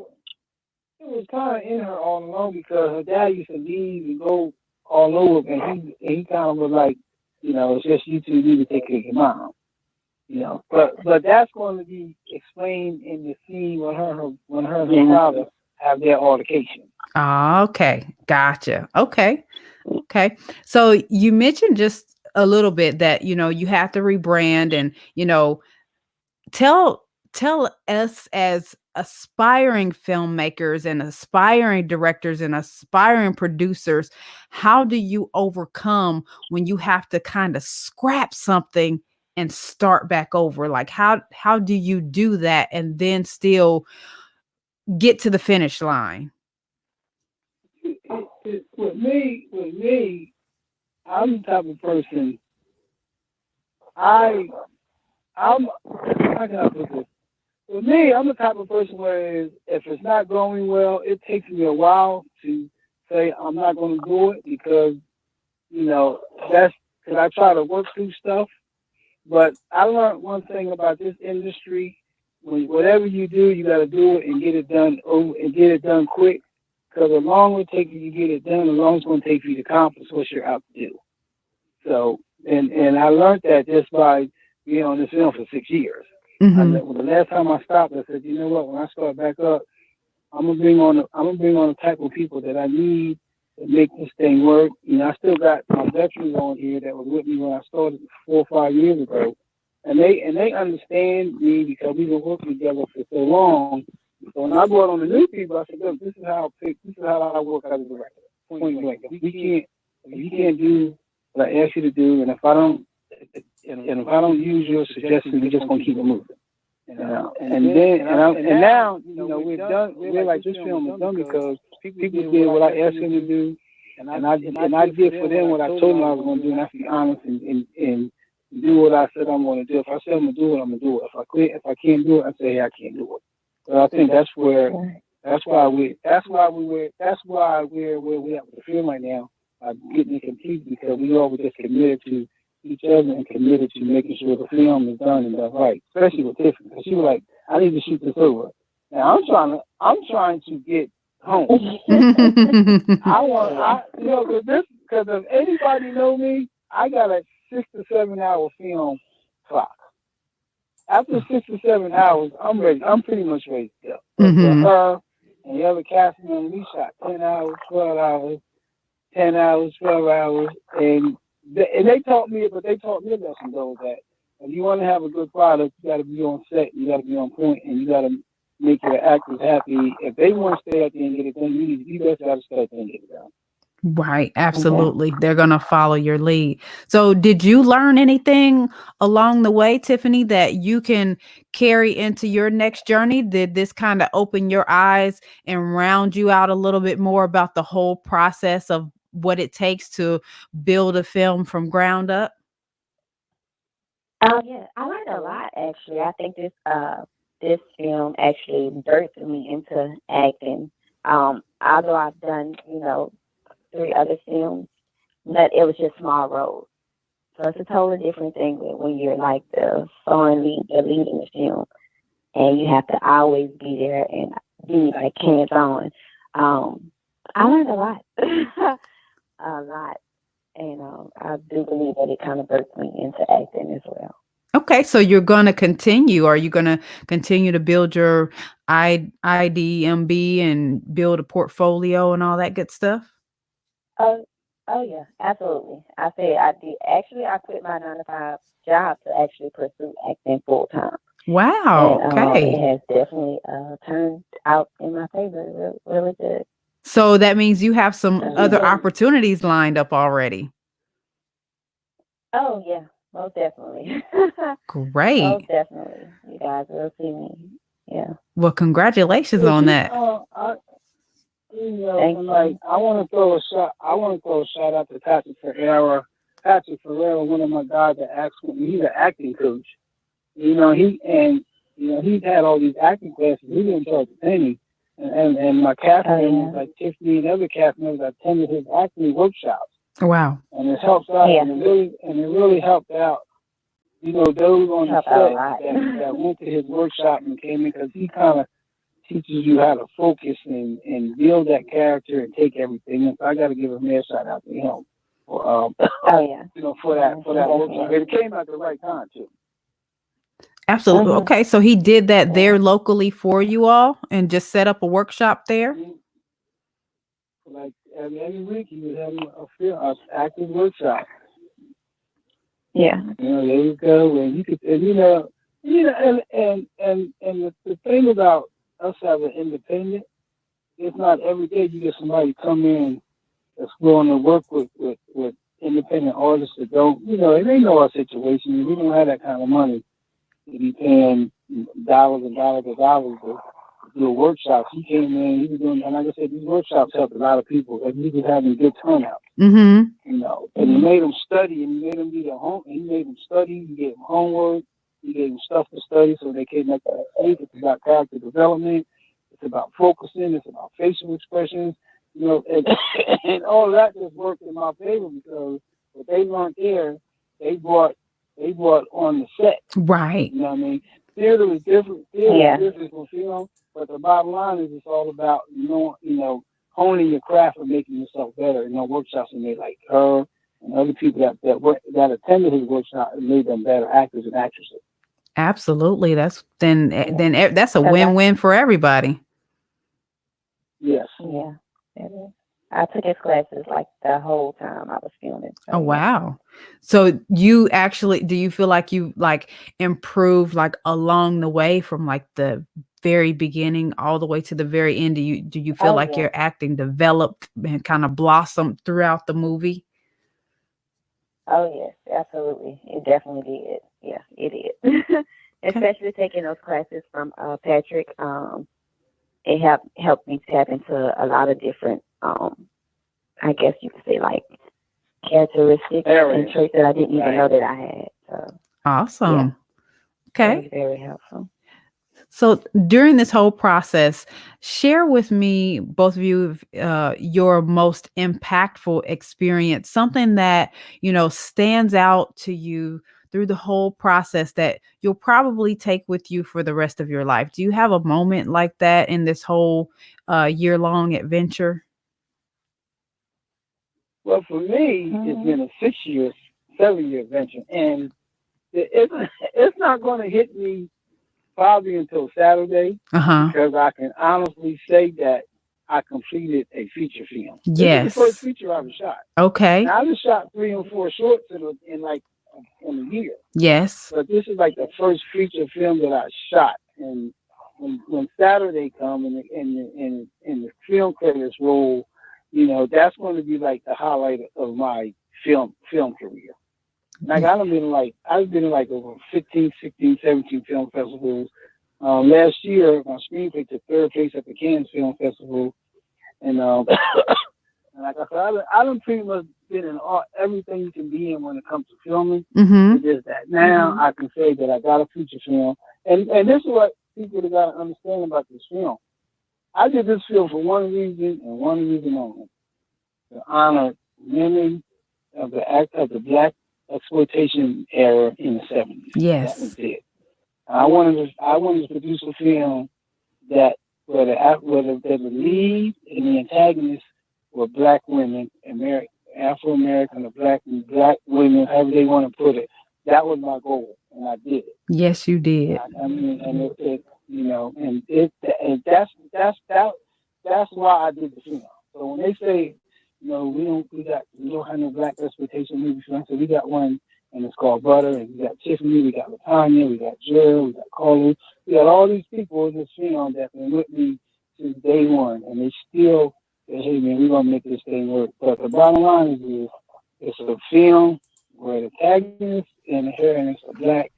S7: was kind of in her all along because her dad used to leave and go all over, and he kind of was like, it's just you two need to take care of your mom. But that's going to be explained in the scene when her and her father have their altercation.
S1: Okay. Gotcha. Okay. So you mentioned just a little bit that, you have to rebrand and, tell us as aspiring filmmakers and aspiring directors and aspiring producers, how do you overcome when you have to kind of scrap something and start back over? Like, how do you do that and then still get to the finish line?
S7: With me, I'm the type of person. I'm how can I put this? With me, I'm the type of person where if it's not going well, it takes me a while to say I'm not going to do it because because I try to work through stuff. But I learned one thing about this industry: whatever you do, you got to do it and get it done and get it done quick. Because the longer it takes you to get it done, the longer it's going to take you to accomplish what you're out to do. So, and I learned that just by being on this film for 6 years.
S1: Mm-hmm.
S7: The last time I stopped, I said, you know what? When I start back up, I'm gonna bring on the type of people that I need to make this thing work. You know, I still got my veterans on here that was with me when I started 4 or 5 years ago, and they understand me because we've been working together for so long. So when I brought on the new people, I said, look, this is how I work as a director. Point blank. If you can't do what I ask you to do, and if I don't use your suggestions, we're just gonna keep it moving. Now, you know, we're done. We're like, this film is done because people did what I asked them to do, and I did for them what I told them I was going to do, and I have to be honest and do what I said I'm going to do. If I said I'm going to do it, I'm going to do it. If I can't do it, I say, hey, I can't do it. So I think that's why we're where we're at with the film right now, getting it complete, because we all were just committed to each other and committed to making sure the film is done and done right, especially with Tiffany. Because she was like, I need to shoot this over. Now I'm trying to get home. Because if anybody know me, I got a 6 to 7 hour film clock. After 6 to 7 hours, I'm ready. I'm pretty much ready to go.
S1: Mm-hmm.
S7: Her and the other cast members, we shot 10 hours, 12 hours, 10 hours, 12 hours, and they taught me a lesson though, that if you want to have a good product, you got to be on set, you got to be on point, and you got to make your actors happy. If they want to stay at the end and get it done, you best got to stay at the end and get it done.
S1: Right, absolutely. They're going to follow your lead. So did you learn anything along the way, Tiffany, that you can carry into your next journey? Did this kind of open your eyes and round you out a little bit more about the whole process of what it takes to build a film from ground up?
S8: Yeah, I learned a lot actually. I think this film actually birthed me into acting. Although I've done, 3 other films, but it was just small roles. So it's a totally different thing when you're like the foreign lead, the lead in the film, and you have to always be there and be like hands-on. I learned a lot, a lot, and I do believe that it kind of birthed me into acting as well.
S1: Okay, so you're going to continue. Are you going to continue to build your IDMB and build a portfolio and all that good stuff?
S8: Oh yeah, absolutely. I say I did. Actually, I quit my 9-to-5 job to actually pursue acting full time.
S1: Wow.
S8: And,
S1: okay.
S8: It has definitely turned out in my favor, really good.
S1: So that means you have some other opportunities lined up already.
S8: Oh yeah, most definitely.
S1: Great.
S8: Most definitely. You guys will see me. Yeah.
S1: Well, congratulations on that.
S7: I want to throw a shout out to Patrick Ferreira. Patrick Ferreira, one of my guys that he's an acting coach. He's had all these acting classes. He didn't charge a penny. And my cast members, like Tiffany and other cast members, attended his acting workshops.
S1: Wow.
S7: And it helps out, and it really helped out. Those on the set that went to his workshop and came in, because he kind of teaches you how to focus and build that character and take everything. And so I got to give a mad shout out to him for that workshop. It came at the right time too.
S1: Absolutely. Okay, so he did that there locally for you all and just set up a workshop there?
S7: Like every week he was having a acting workshop.
S8: Yeah.
S7: There you go. And you could, and the thing about us as an independent, it's not every day you get somebody come in that's willing to work with independent artists that don't, they know our situation. We don't have that kind of money to be paying dollars and dollars and dollars to do workshops. He came in, he was doing, and like I said, these workshops helped a lot of people, and he was having good turnout.
S1: Mm-hmm.
S7: And he made them study, and he made them do their home, and he made them study, he gave them homework, he gave them stuff to study so they came up to speak. It's about character development, it's about focusing, it's about facial expressions, and all of that just worked in my favor, because what they learned there, they brought on the set.
S1: Right.
S7: You know what I mean? Theater is different.
S8: Yeah.
S7: Theater is different from film, but the bottom line is it's all about honing your craft and making yourself better. Workshops are made like her and other people that attended his workshop and made them better actors and actresses.
S1: Absolutely. That's that's a win-win for everybody.
S7: Yes.
S8: Yeah. It is. I took his classes like the whole time I was filming. So,
S1: Oh, wow. So do you feel like you like improved like along the way from like the very beginning all the way to the very end? Do you feel like your acting developed and kind of blossomed throughout the movie?
S8: Oh, yes, absolutely. It definitely did. Yeah, it did. Especially taking those classes from Patrick. It helped me tap into a lot of different, I guess you could say, like characteristics and traits that I didn't even know that I had. So
S1: Awesome.
S8: Yeah,
S1: Okay.
S8: it was very helpful.
S1: So during this whole process, share with me, both of you, your most impactful experience, something that, stands out to you through the whole process that you'll probably take with you for the rest of your life. Do you have a moment like that in this whole year-long adventure?
S7: Well, for me, it's been a 7-year adventure, and it's not going to hit me probably until Saturday, because I can honestly say that I completed a feature film.
S1: Yes.
S7: This is the first feature I ever shot.
S1: Okay.
S7: Now, I just shot 3 or 4 shorts in a year.
S1: Yes.
S7: But this is like the first feature film that I shot, and when Saturday comes and the film credits roll, that's going to be like the highlight of my film career. Like I've been in like over 15, 16, 17 film festivals. Last year, my screenplay took 3rd place at the Cannes Film Festival, and like I said, I done pretty much been in everything you can be in when it comes to filming. It's just that now I can say that I got a feature film, and this is what people have got to understand about this film. I did this film for one reason and one reason only: to honor memory of the black exploitation era in the 70s.
S1: Yes.
S7: That was it. I wanted to produce a film where the lead and the antagonist were black women, Afro-American or black women, however they want to put it. That was my goal, and I did it.
S1: Yes, you did.
S7: That's why I did the film. So when they say, we don't have no black exploitation movies, so we got one, and it's called Butter, and we got Tiffany, we got Latanya, we got Jill, we got Carly, we got all these people in this film that been with me since day one, and they still say, hey man, we're gonna make this thing work. But the bottom line is it's a film where the protagonist and the heroine are black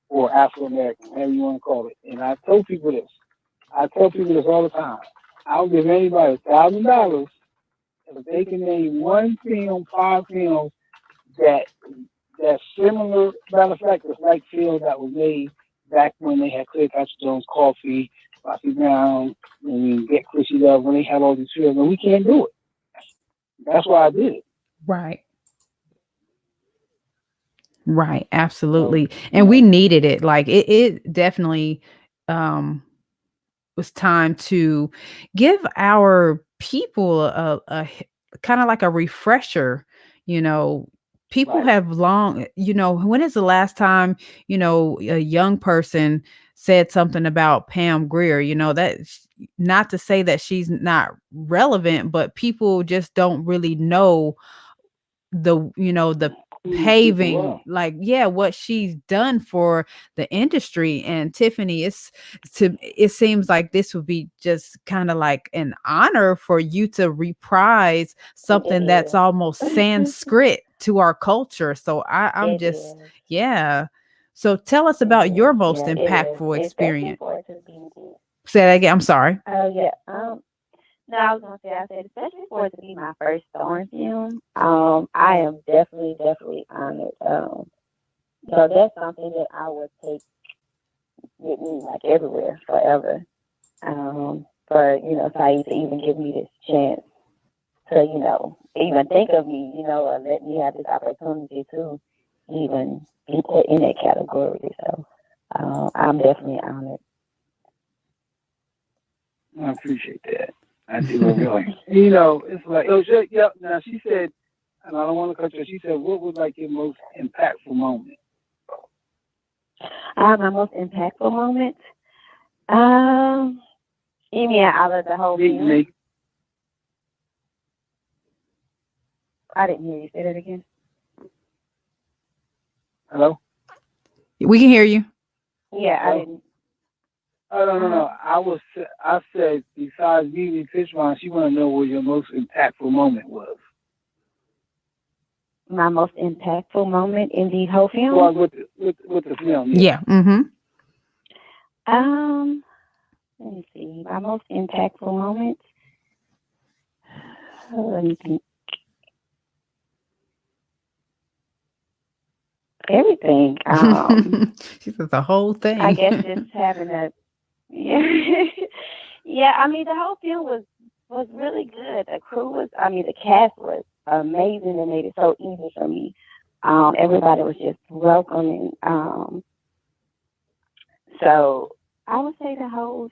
S7: or Afro-American, whatever you want to call it. And I tell people this all the time. I'll give anybody $1,000 if they can name one film, 5 films that's similar. Matter of fact, it's like film that was made back when they had Cleopatra Jones Coffee, Rocky Brown, and Get Chrissy Love, when they had all these films, and we can't do it. That's why I did it.
S1: Right. Right. Absolutely. And we needed it. Like it definitely was time to give our people a kind of like a refresher. People have long, when is the last time, a young person said something about Pam Greer? That, not to say that she's not relevant, but people just don't really know the paving, what she's done for the industry. And Tiffany, it seems like this would be just kind of like an honor for you to reprise something that's almost Sanskrit to our culture. So I'm just, yeah. So tell us about your most impactful experience. Say that again. I'm sorry.
S8: Oh, yeah. No, I was going to say, especially for it to be my first foreign film, I am definitely honored. So that's something that I would take with me, like, everywhere, forever. For, Saeed to even give me this chance to, even think of me, or let me have this opportunity to even be put in that category. So I'm definitely honored.
S7: I appreciate that. I do really. It's like, now she said, and I don't want to cut you, she said, what was like your most impactful moment?
S8: My most impactful moment? You mean out of the whole film? I didn't hear you. Say that again.
S7: Hello?
S1: We can hear you.
S8: Yeah, I didn't.
S7: Oh, no. I said, besides meeting Pitchvine, she want to know what your most impactful moment was.
S8: My most impactful moment in the whole film?
S7: Well, with the film,
S1: yeah. Mm-hmm.
S8: Let me see. My most impactful moment. Let me think. Everything.
S1: She said the whole thing.
S8: I guess just having a yeah. I mean, the whole film was really good. The crew was. The cast was amazing. They made it so easy for me. Everybody was just welcoming. So I would say the whole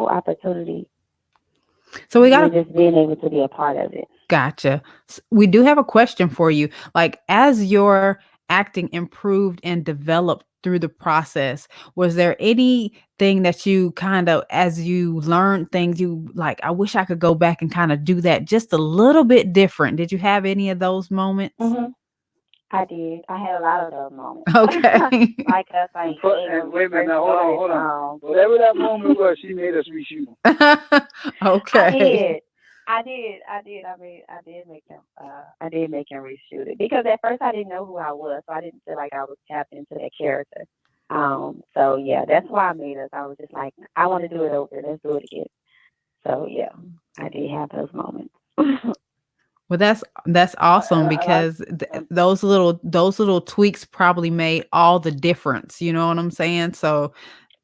S8: opportunity.
S1: So we got
S8: just being able to be a part of it.
S1: Gotcha. We do have a question for you. Like, as your acting improved and developed through the process, was there anything that you kind of, as you learned things, you like, I wish I could go back and kind of do that just a little bit different? Did you have any of those moments?
S8: Mm-hmm. I did. I had a lot of those moments.
S1: Okay.
S8: Like us,
S7: wait a minute, now, hold on. Whatever that moment was, she made us reshoot them.
S1: Okay.
S8: I did. I did make him reshoot it because at first I didn't know who I was, so I didn't feel like I was tapped into that character. So yeah, that's why I made us. I was just like, I want to do it over. Let's do it again. So yeah, I did have those moments.
S1: Well, that's awesome because those little tweaks probably made all the difference. You know what I'm saying? So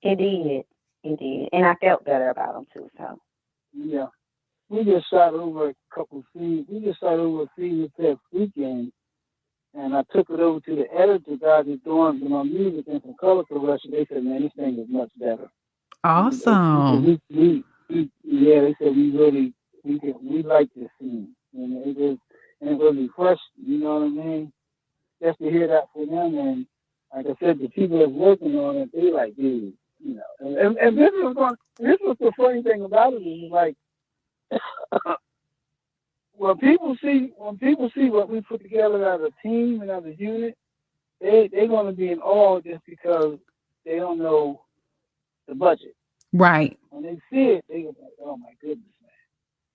S8: it did, and I felt better about them too. So
S7: yeah, we just shot over a couple scenes. We just shot over a scene this past weekend, and I took it over to the editor guy that's doing my music and some color correction. They said, "Man, this thing is much better."
S1: Awesome.
S7: They said we like this scene. And it was refreshing, you know what I mean? Just to hear that from them, and like I said, the people that's working on it, they like, dude, And this was the funny thing about it is like when people see what we put together as a team and as a unit, they're gonna be in awe just because they don't know the budget.
S1: Right.
S7: When they see it, they go like, oh my goodness.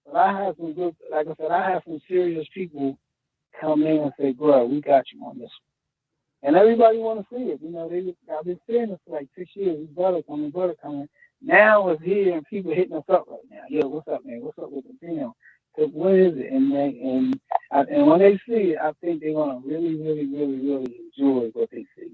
S7: But I have some good, like I said, I have some serious people come in and say, bro, we got you on this one. And everybody want to see it. I've been saying this for like 6 years. Brother coming. Now it's here and people hitting us up right now. Yo, what's up, man? What's up with the film? What is it? And when they see it, I think they're going to really, really, really, really enjoy what they see.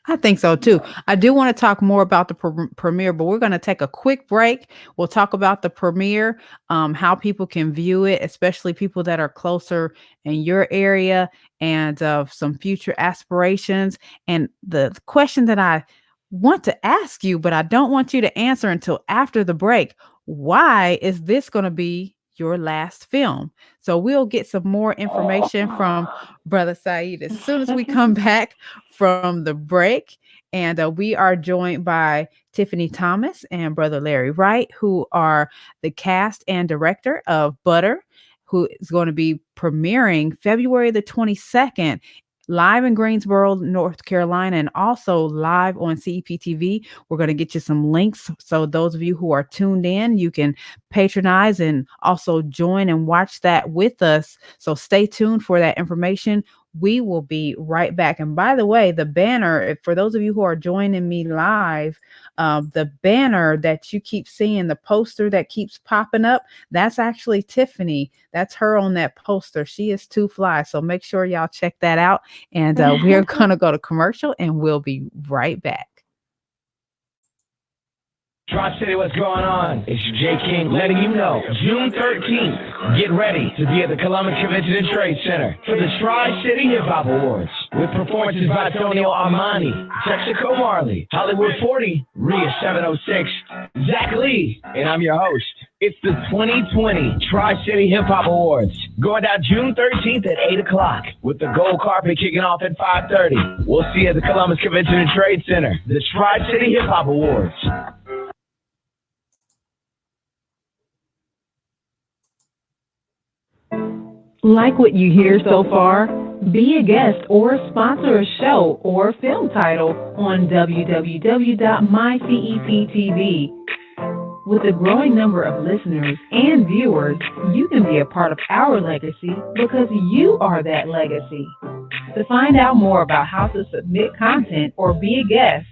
S1: I think so too. I do want to talk more about the premiere, but we're going to take a quick break. We'll talk about the premiere, how people can view it, especially people that are closer in your area, and some future aspirations. And the question that I want to ask you, but I don't want you to answer until after the break. Why is this going to be your last film? So we'll get some more information from Brother Saeed as soon as we come back from the break. And we are joined by Tiffany Thomas and Brother Larry Wright, who are the cast and director of Butter, who is going to be premiering February the 22nd live in Greensboro, North Carolina, and also live on CEPTV. We're going to get you some links. So those of you who are tuned in, you can patronize and also join and watch that with us. So stay tuned for that information. We will be right back. And by the way, the banner, for those of you who are joining me live, the banner that you keep seeing, the poster that keeps popping up, that's actually Tiffany. That's her on that poster. She is too fly. So make sure y'all check that out. And we're going to go to commercial and we'll be right back.
S2: Tri-City, what's going on? It's Jay King letting you know. June 13th, get ready to be at the Columbus Convention and Trade Center for the Tri-City Hip Hop Awards with performances by Tonio Armani, Texaco Marley, Hollywood 40, Rhea 706, Zach Lee, and I'm your host. It's the 2020 Tri-City Hip Hop Awards, going down June 13th at 8 o'clock, with the gold carpet kicking off at 5:30. We'll see you at the Columbus Convention and Trade Center, the Tri-City Hip Hop Awards.
S3: Like what you hear so far? Be a guest or sponsor a show or film title on www.myceptv. With a growing number of listeners and viewers, you can be a part of our legacy because you are that legacy. To find out more about how to submit content or be a guest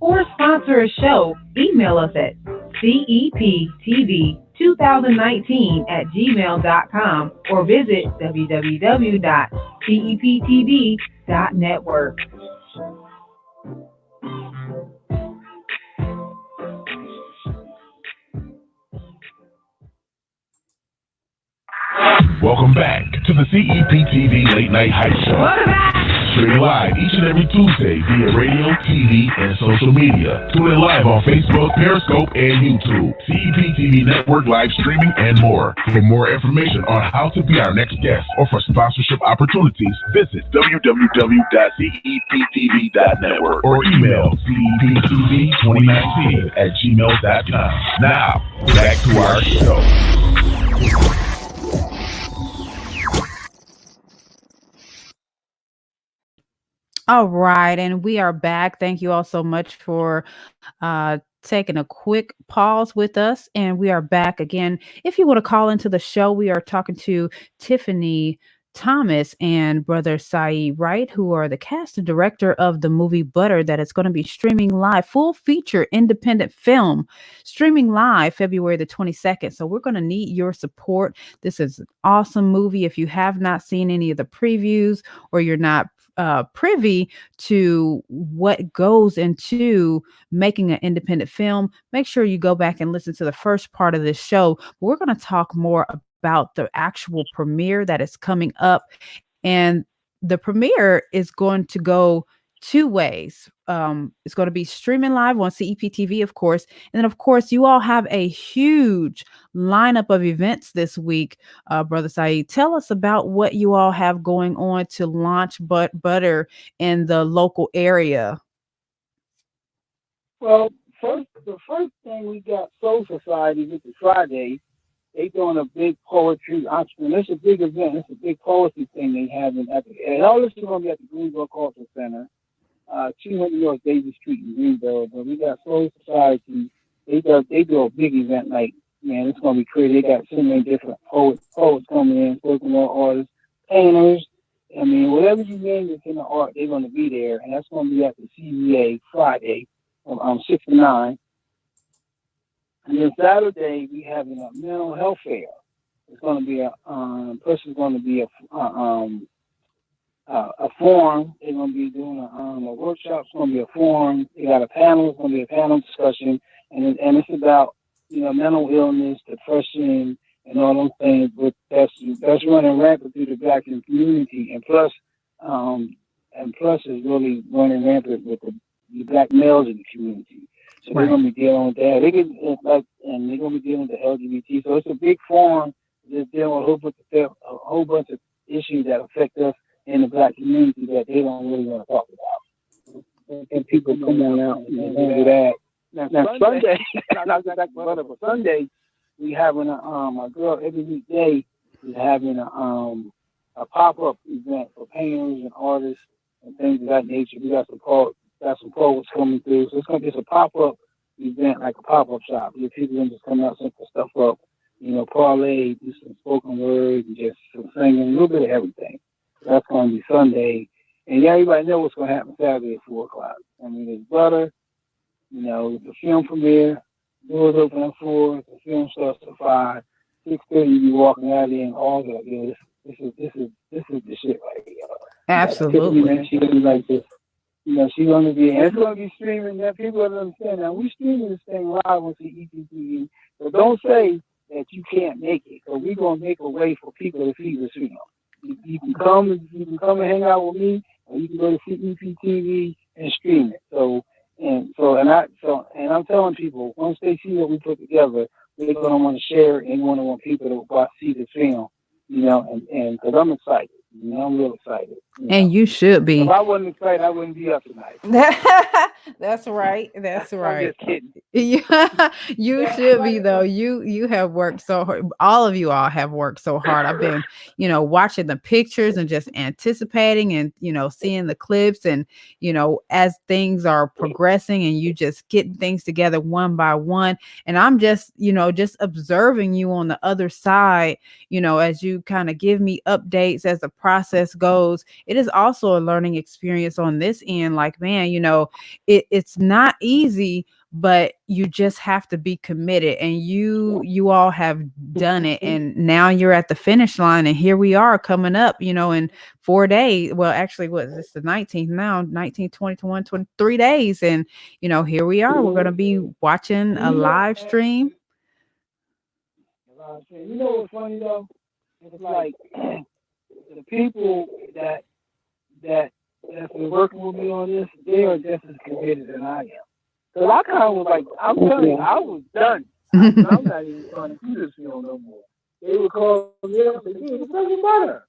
S3: or sponsor a show, email us at CEPTV2019@gmail.com or visit www.ceptv.network.
S6: Welcome back to the CEPTV Late Night Hype Show. Streaming live each and every Tuesday via radio, TV, and social media. Tune in live on Facebook, Periscope, and YouTube. CEPTV Network live streaming and more. For more information on how to be our next guest or for sponsorship opportunities, visit www.ceptv.network or email ceptv2019@gmail.com. Now, back to our show.
S1: All right, and we are back. Thank you all so much for taking a quick pause with us, and we are back again. If you want to call into the show, we are talking to Tiffany Thomas and brother Saeed Wright, who are the cast and director of the movie Butter that is going to be streaming live, full feature independent film, streaming live February the 22nd. So we're going to need your support. This is an awesome movie. If you have not seen any of the previews or you're not privy to what goes into making an independent film, make sure you go back and listen to the first part of this show. We're going to talk more about the actual premiere that is coming up, and the premiere is going to go two ways. It's going to be streaming live on CEPTV, of course, and then of course you all have a huge lineup of events this week. Brother Saeed, tell us about what you all have going on to launch Butter in the local area.
S7: Well, the first thing we got Soul Society with the Friday. They doing a big poetry entrepreneur. It's a big event. It's a big poetry thing they have and all this is going to be at the Greenville Cultural Center, 200 North Davis Street in Greenville. But we got Soul Society. They do a big event. Like, man, it's going to be crazy. They got so many different poets coming in, spoken word artists, painters. I mean, whatever you name that's in the art, they're going to be there, and that's going to be at the CVA Friday from 6 to 9. And then Saturday, we having a mental health fair. It's going to be a forum. They're going to be doing a workshop. It's going to be a forum. They got a panel. It's going to be a panel discussion, and it's about mental illness, depression, and all those things. But that's running rampant through the Black community, and plus is really running rampant with the Black males in the community. So they're going to be dealing with that. They're going to be dealing with the LGBT. So it's a big forum that's dealing with a whole bunch of issues that affect us in the Black community that they don't really want to talk about. And people come on out and do that. Now Sunday, we having a girl every weekday is having a pop-up event for painters and artists and things of that nature. We got some poets coming through. So it's a pop-up event, like a pop-up shop. People can just come out, set the stuff up, parlay, do some spoken words, and just some singing, a little bit of everything. So that's going to be Sunday. And everybody knows what's going to happen Saturday at 4 o'clock. I mean, it's Butter, the film premiere, doors open at 4, the film starts at 5, 6:30 you be walking out there and all that. This is the shit right here.
S1: Absolutely.
S7: She really like this. She's going to be, and it's going to be streaming. That people don't understand. Now, we streaming this thing live on CEPTV, so don't say that you can't make it. So we're going to make a way for people to see the stream. You can come and hang out with me, or you can go to CEPTV and stream it. And I'm telling people, once they see what we put together, they're going to want to share it and want people to see the film, and because I'm excited. I'm real excited.
S1: And you should be.
S7: If I wasn't excited, I wouldn't be up tonight.
S1: That's right. That's right.
S7: I'm just kidding.
S1: Yeah, you should be though. You have worked so hard. All of you all have worked so hard. I've been, watching the pictures and just anticipating and, seeing the clips and, as things are progressing and you just getting things together one by one. And I'm just, just observing you on the other side, as you kind of give me updates as the process goes. It is also a learning experience on this end. Like, man, it's not easy, but you just have to be committed, and you all have done it, and now you're at the finish line, and here we are coming up, in 4 days. Well, actually, what is this, the 19th now? 19, 20, 21, 23 days, and here we are. We're going to be watching a live stream.
S7: You know what's funny though? It's like the people that's been working with me on this, they are just as committed as I am. Because I kind of was like, I'm telling you, I was done. I'm not even trying to do this film no more. They would call me up and say, "Dude, what's up with butter?"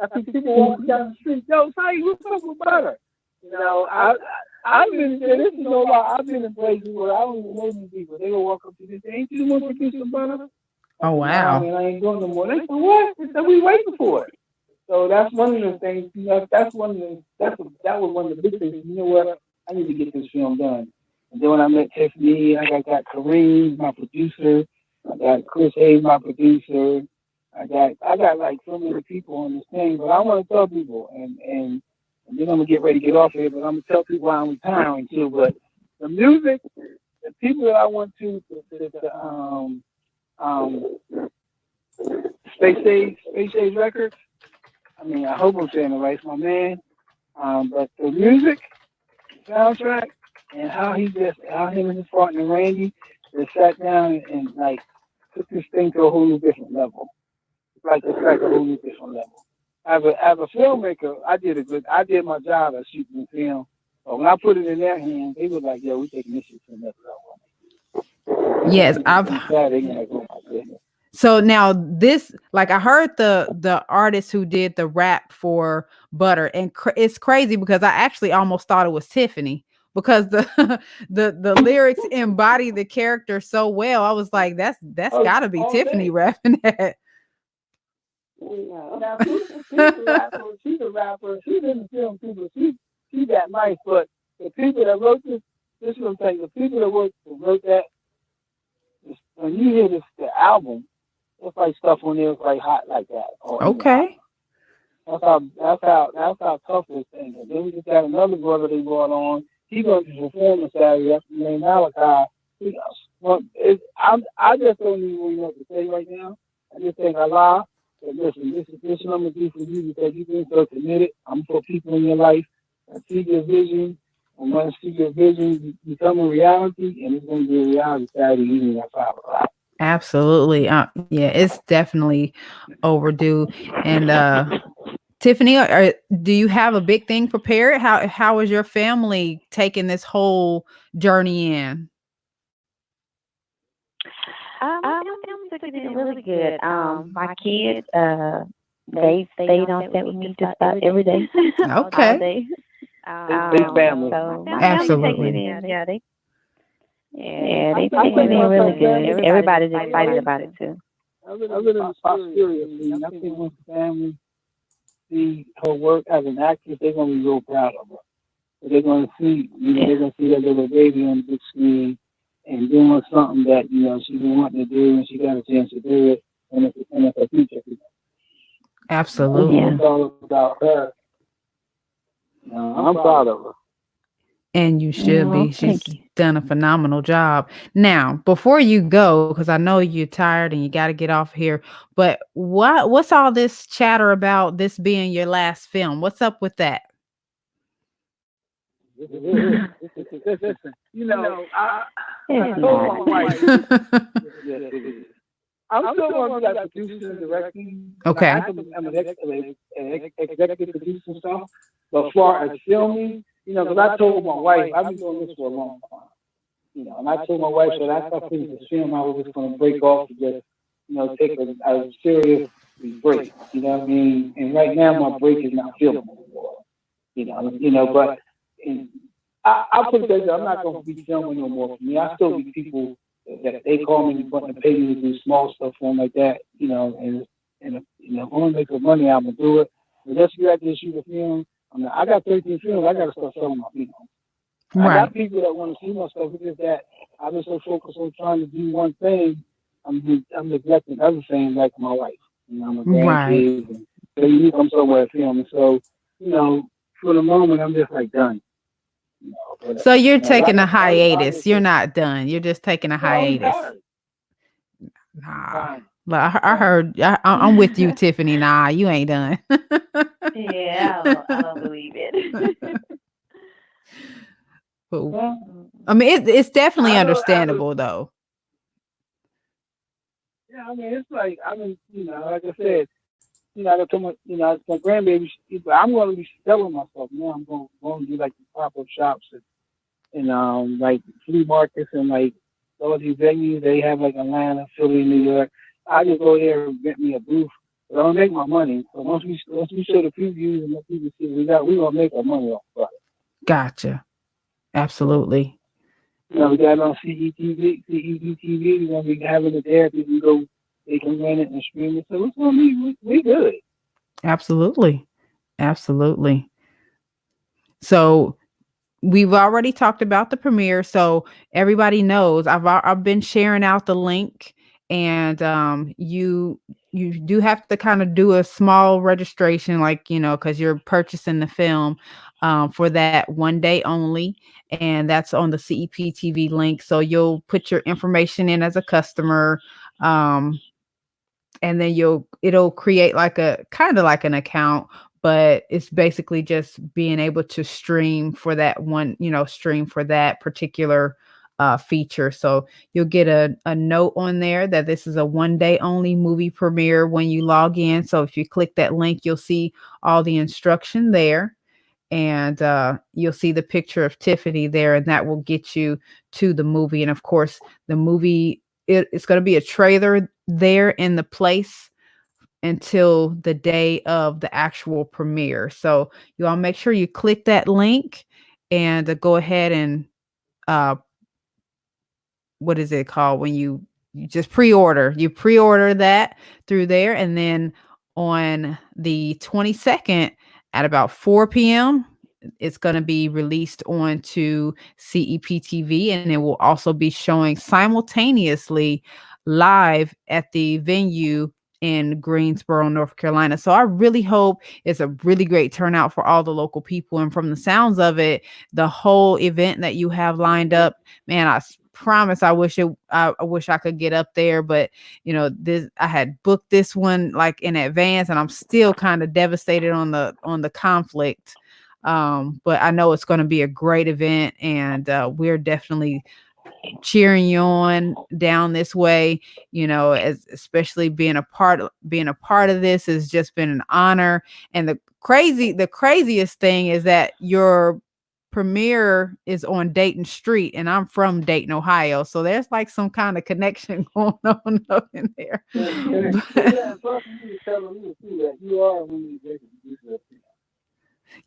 S7: I think people walking down the street, "Yo, Say, what's up with butter?" I've been there. This is no lie. I've been in places where I don't even know these people. They will walk up to me and say, "Ain't you the one for piece of butter?"
S1: Oh, wow.
S7: I ain't doing no more. They say, "What?" They said, "We waiting for it." So that's one of the things. That was one of the big things. You know what? I need to get this film done. And then when I met Tiffany, I got Kareem, my producer. I got Chris Hayes, my producer. I got like so many people on this thing. But I want to tell people, and then I'm gonna get ready to get off here. But I'm gonna tell people I'm retiring too. But the music, the people that I want to Space Age Records. I mean, I hope I'm saying it right. It's my man. But the music, soundtrack, and how him and his partner Randy just sat down and like took this thing to a whole new different level. It's like a whole new different level. As a filmmaker, I did my job at shooting the film. But when I put it in their hands, they were like, "Yo, we're taking this shit to another level."
S1: Yes, So now this, like I heard the artist who did the rap for Butter, and it's crazy because I actually almost thought it was Tiffany because the lyrics embody the character so well. I was like, that's got to be Tiffany rapping that.
S7: Now she's a rapper. She's in the film too, but she's that nice. But the people that wrote this is what I'm saying. The people that wrote that, when you hear the album, it's like stuff on there is like hot like that.
S1: Okay.
S7: That's how tough this thing is. Then we just got another brother they brought on. He goes to perform Saturday. That's named Malachi. I just don't even really know what to say right now. I just think I lie. But listen, this is what I'm gonna do for you because you've been so committed. I'm for people in your life that see your vision. And once you see your vision become a reality, and it's gonna be a reality Saturday evening at 5 o'clock.
S1: Absolutely. Yeah, it's definitely overdue. And Tiffany, do you have a big thing prepared? How is your family taking this whole journey in?
S8: My family's taking it really good. My kids, they stayed on set with me just about every day.
S1: Okay.
S8: All day.
S7: Big family.
S8: So
S1: absolutely.
S8: They taking it in really good. Everybody's excited about it too.
S7: I really seriously. I think once the family see her work as an actress, they're gonna be real proud of her. They're gonna see, they're gonna see that little baby on the big screen and doing something that she's been wanting to do, and she got a chance to do it, and it's a future.
S1: Absolutely.
S7: It's all about her. I'm proud of her.
S1: And you should be. She's done a phenomenal job. Now, before you go, because I know you're tired and you got to get off here, but what's all this chatter about this being your last film? What's up with that?
S7: Listen, you know, I told my wife. I'm still going to be like producing and directing.
S1: Okay.
S7: I'm an executive producer and stuff. But as far as filming, you know, because I told my wife, I've been doing this for a long time. You know, and I told my wife that after I finished the film, I was just going to break off and just, you know, take a serious break. You know what I mean? And right now, my break is not filming anymore. You know, but I put it that I'm not going to be filming no more. For me, I still be people that they call me wanting to pay me to do small stuff for them like that. You know, and you know, if I want to make some money, I'm gonna do it. But let's get out there shoot a film. I got 13 films. I got to start selling my film.
S1: Right.
S7: I got people that want to see my stuff. It's just that I've been so focused on trying to do one thing, I'm neglecting other things like my wife. You know, my grandkids. And so you come somewhere to film. And so, you know, for the moment, I'm just like done. You know,
S1: so you're taking a hiatus. You're not done. You're just taking a hiatus. Nah. I heard. I'm with you, Tiffany. Nah, you ain't done.
S8: Yeah, I don't believe it.
S1: I mean, it's definitely understandable, though.
S7: Yeah, I mean, it's like, you know, like I said, you know, I told my grandbaby, I'm going to be selling myself now. I'm going to do like the pop-up shops and like flea markets and like all these venues they have, like Atlanta, Philly, New York. I just go there and rent me a booth. But I don't make my money. So once we show the previews and let people see what we gonna make our money off of it.
S1: Gotcha. Absolutely.
S7: You know, we got it on CEPTV. We're gonna be having it there. People they can rent it and stream it. So it's gonna be we good.
S1: Absolutely. Absolutely. So we've already talked about the premiere, so everybody knows I've been sharing out the link, and you do have to kind of do a small registration, like, you know, because you're purchasing the film for that one day only, and that's on the CEPTV link. So you'll put your information in as a customer, and then it'll create like a kind of like an account, but it's basically just being able to stream for that one, you know, stream for that particular feature. So you'll get a note on there that this is a one day only movie premiere when you log in. So if you click that link, you'll see all the instruction there, and you'll see the picture of Tiffany there, and that will get you to the movie. And of course, the movie, it's going to be a trailer there in the place until the day of the actual premiere. So you all make sure you click that link and go ahead and what is it called when you just pre-order? You pre-order that through there, and then on the 22nd at about 4 p.m. it's going to be released onto CEPTV, and it will also be showing simultaneously live at the venue in Greensboro, North Carolina. So I really hope it's a really great turnout for all the local people. And from the sounds of it, the whole event that you have lined up, man, I promise I wish I could get up there, but you know, I had booked this one like in advance, and I'm still kind of devastated on the conflict. But I know it's going to be a great event, and we're definitely cheering you on down this way. You know, especially being a part of this has just been an honor. And the craziest thing is that your premiere is on Dayton Street, and I'm from Dayton, Ohio, so there's like some kind of connection going on up in there.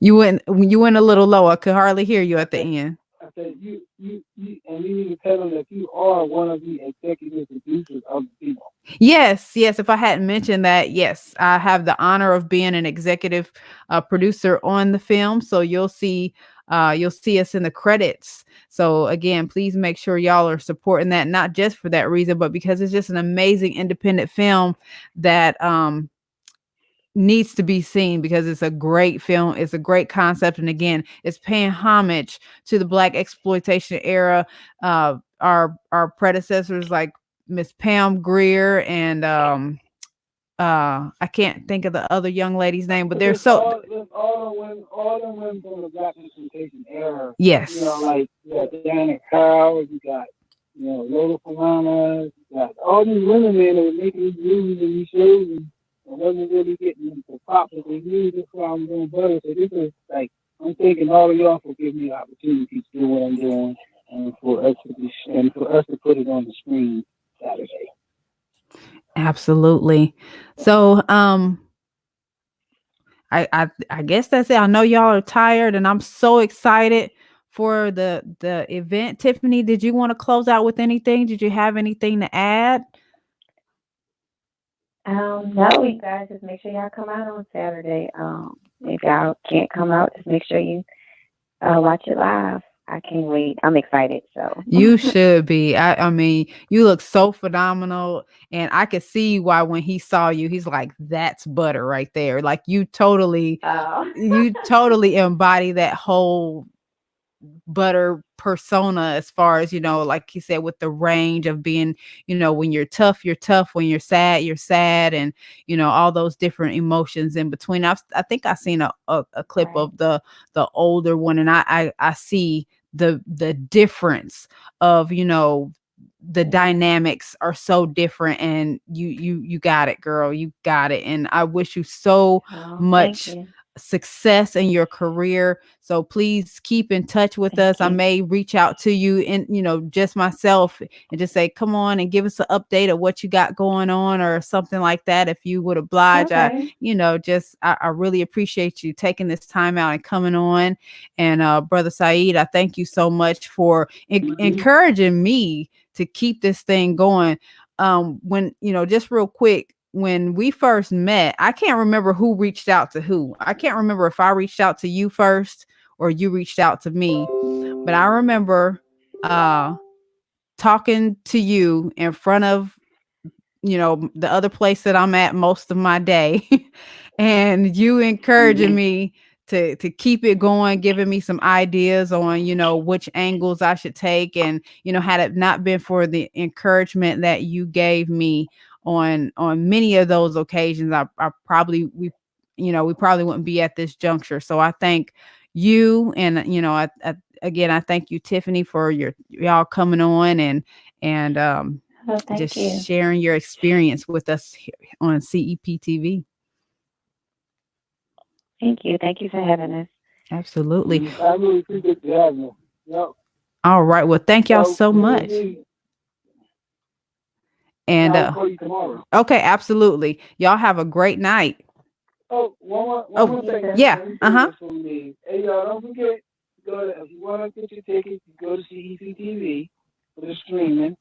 S1: You went a little low. I could hardly hear you at the end.
S7: I said you and you need to tell them that you are one of the executive producers of the film.
S1: Yes. If I hadn't mentioned that, yes, I have the honor of being an executive producer on the film. So you'll see us in the credits. So again, please make sure y'all are supporting that, not just for that reason, but because it's just an amazing independent film that needs to be seen, because it's a great film. It's a great concept. And again, it's paying homage to the Black exploitation era. Our predecessors like Miss Pam Greer and I can't think of the other young lady's name, but they're
S7: There's
S1: so
S7: all the women from the black exploitation era.
S1: yes.
S7: You know, like you got Diana Carl, you got Lola Falana, you got all these women man that were making these movies and these shows and wasn't really getting the pop that they need. That's why I'm doing better. So this is like I'm thanking all of y'all for giving me the opportunity to do what I'm doing and for us to put it on the screen Saturday.
S1: Absolutely. So I guess that's it. I know y'all are tired and I'm so excited for the event. Tiffany, did you want to close out with anything? Did you have anything to add?
S8: No, you guys just make sure y'all come out on Saturday. If y'all can't come out, just make sure you watch it live. I can't wait. I'm excited. So
S1: You should be. I mean, you look so phenomenal, and I could see why when he saw you, he's like, "That's butter right there." Like you totally embody that whole butter persona as far as like he said, with the range of being, when you're tough, when you're sad, and all those different emotions in between. I think I seen a clip
S8: Right.
S1: of the older one, and I see the difference of the dynamics are so different, and you got it, girl. You got it. And I wish you so much
S8: thank you.
S1: success in your career. So please keep in touch with us. I may reach out to you and just myself and just say, come on and give us an update of what you got going on or something like that. If you would oblige,
S8: Okay.
S1: I really appreciate you taking this time out and coming on. And Brother Saeed, I thank you so much for encouraging me to keep this thing going. When, just real quick, when we first met, I can't remember who reached out to who. I can't remember if I reached out to you first or you reached out to me. But I remember talking to you in front of, the other place that I'm at most of my day. And you encouraging me to keep it going, giving me some ideas on, which angles I should take. And, had it not been for the encouragement that you gave me on many of those occasions, we probably wouldn't be at this juncture. So I thank you. And, again, I thank you, Tiffany, for y'all coming on and just sharing your experience with us here on CEPTV.
S8: Thank you. Thank you for having us.
S1: Absolutely.
S7: I really appreciate you having me. Yep.
S1: All right. Well, thank y'all so much. And
S7: I'll call you tomorrow.
S1: okay, absolutely. Y'all have a great night.
S7: Oh, one more thing.
S1: Yeah.
S7: Hey, y'all, don't forget, if you want to get your tickets, you go to CEPTV for the streaming.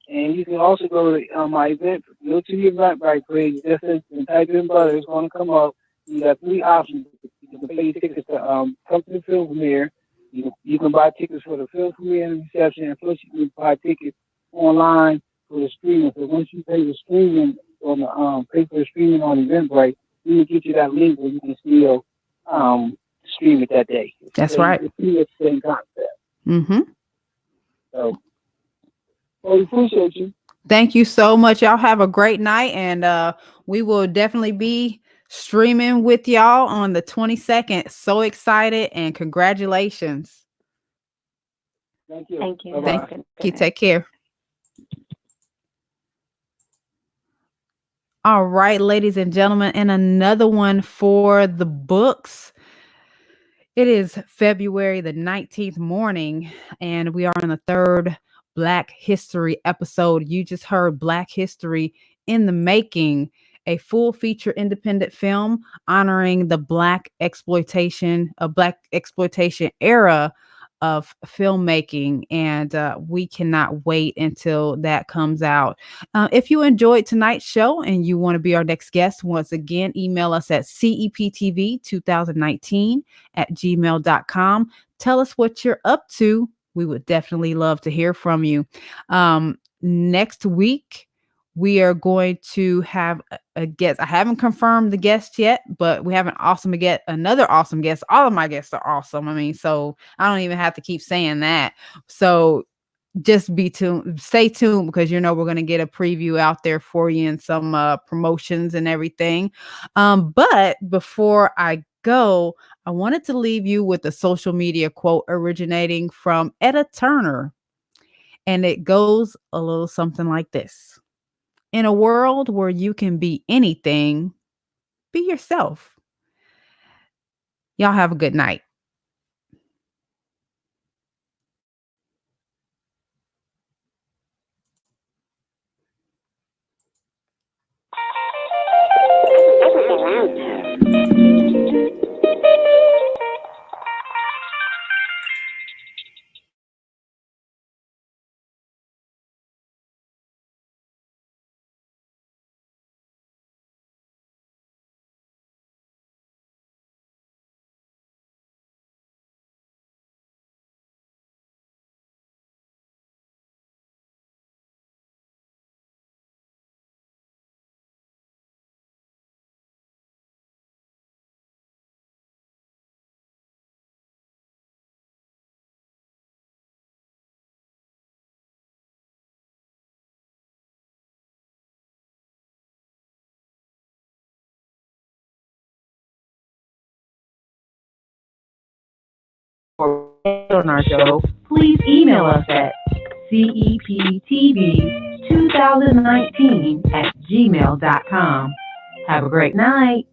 S7: And you can also go to my event, go to the Eventbrite page, just type in butter, it's going to come up. You got 3 options. You can pay tickets to come to the film premiere. You can buy tickets for the film premiere and reception, and plus you can buy tickets online for the streaming. So once you pay the streaming on the pay for the streaming on Eventbrite, we will get you that link where you can still stream it that day.
S1: That's right.
S7: It's the same concept.
S1: Mm-hmm.
S7: So, well, we appreciate you.
S1: Thank you so much. Y'all have a great night, and we will definitely be streaming with y'all on the 22nd. So excited, and congratulations.
S7: Thank you.
S8: Thank you.
S1: Thank you. Take care. All right, ladies and gentlemen, and another one for the books. It is February the 19th morning, and we are in the 3rd Black History episode. You just heard Black History in the Making, a full feature independent film honoring the Black exploitation era of filmmaking, and we cannot wait until that comes out. If you enjoyed tonight's show and you want to be our next guest, once again, email us at ceptv2019@gmail.com. Tell us what you're up to. We would definitely love to hear from you. Next week, we are going to have a guest. I haven't confirmed the guest yet, but we have another awesome guest. All of my guests are awesome. I mean, so I don't even have to keep saying that. So just be tuned, stay tuned, because we're going to get a preview out there for you and some promotions and everything. But before I go, I wanted to leave you with a social media quote originating from Etta Turner. And it goes a little something like this: in a world where you can be anything, be yourself. Y'all have a good night.
S3: On our show, please email us at CEPTV2019@gmail.com. Have a great night.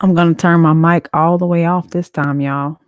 S1: I'm going to turn my mic all the way off this time, y'all.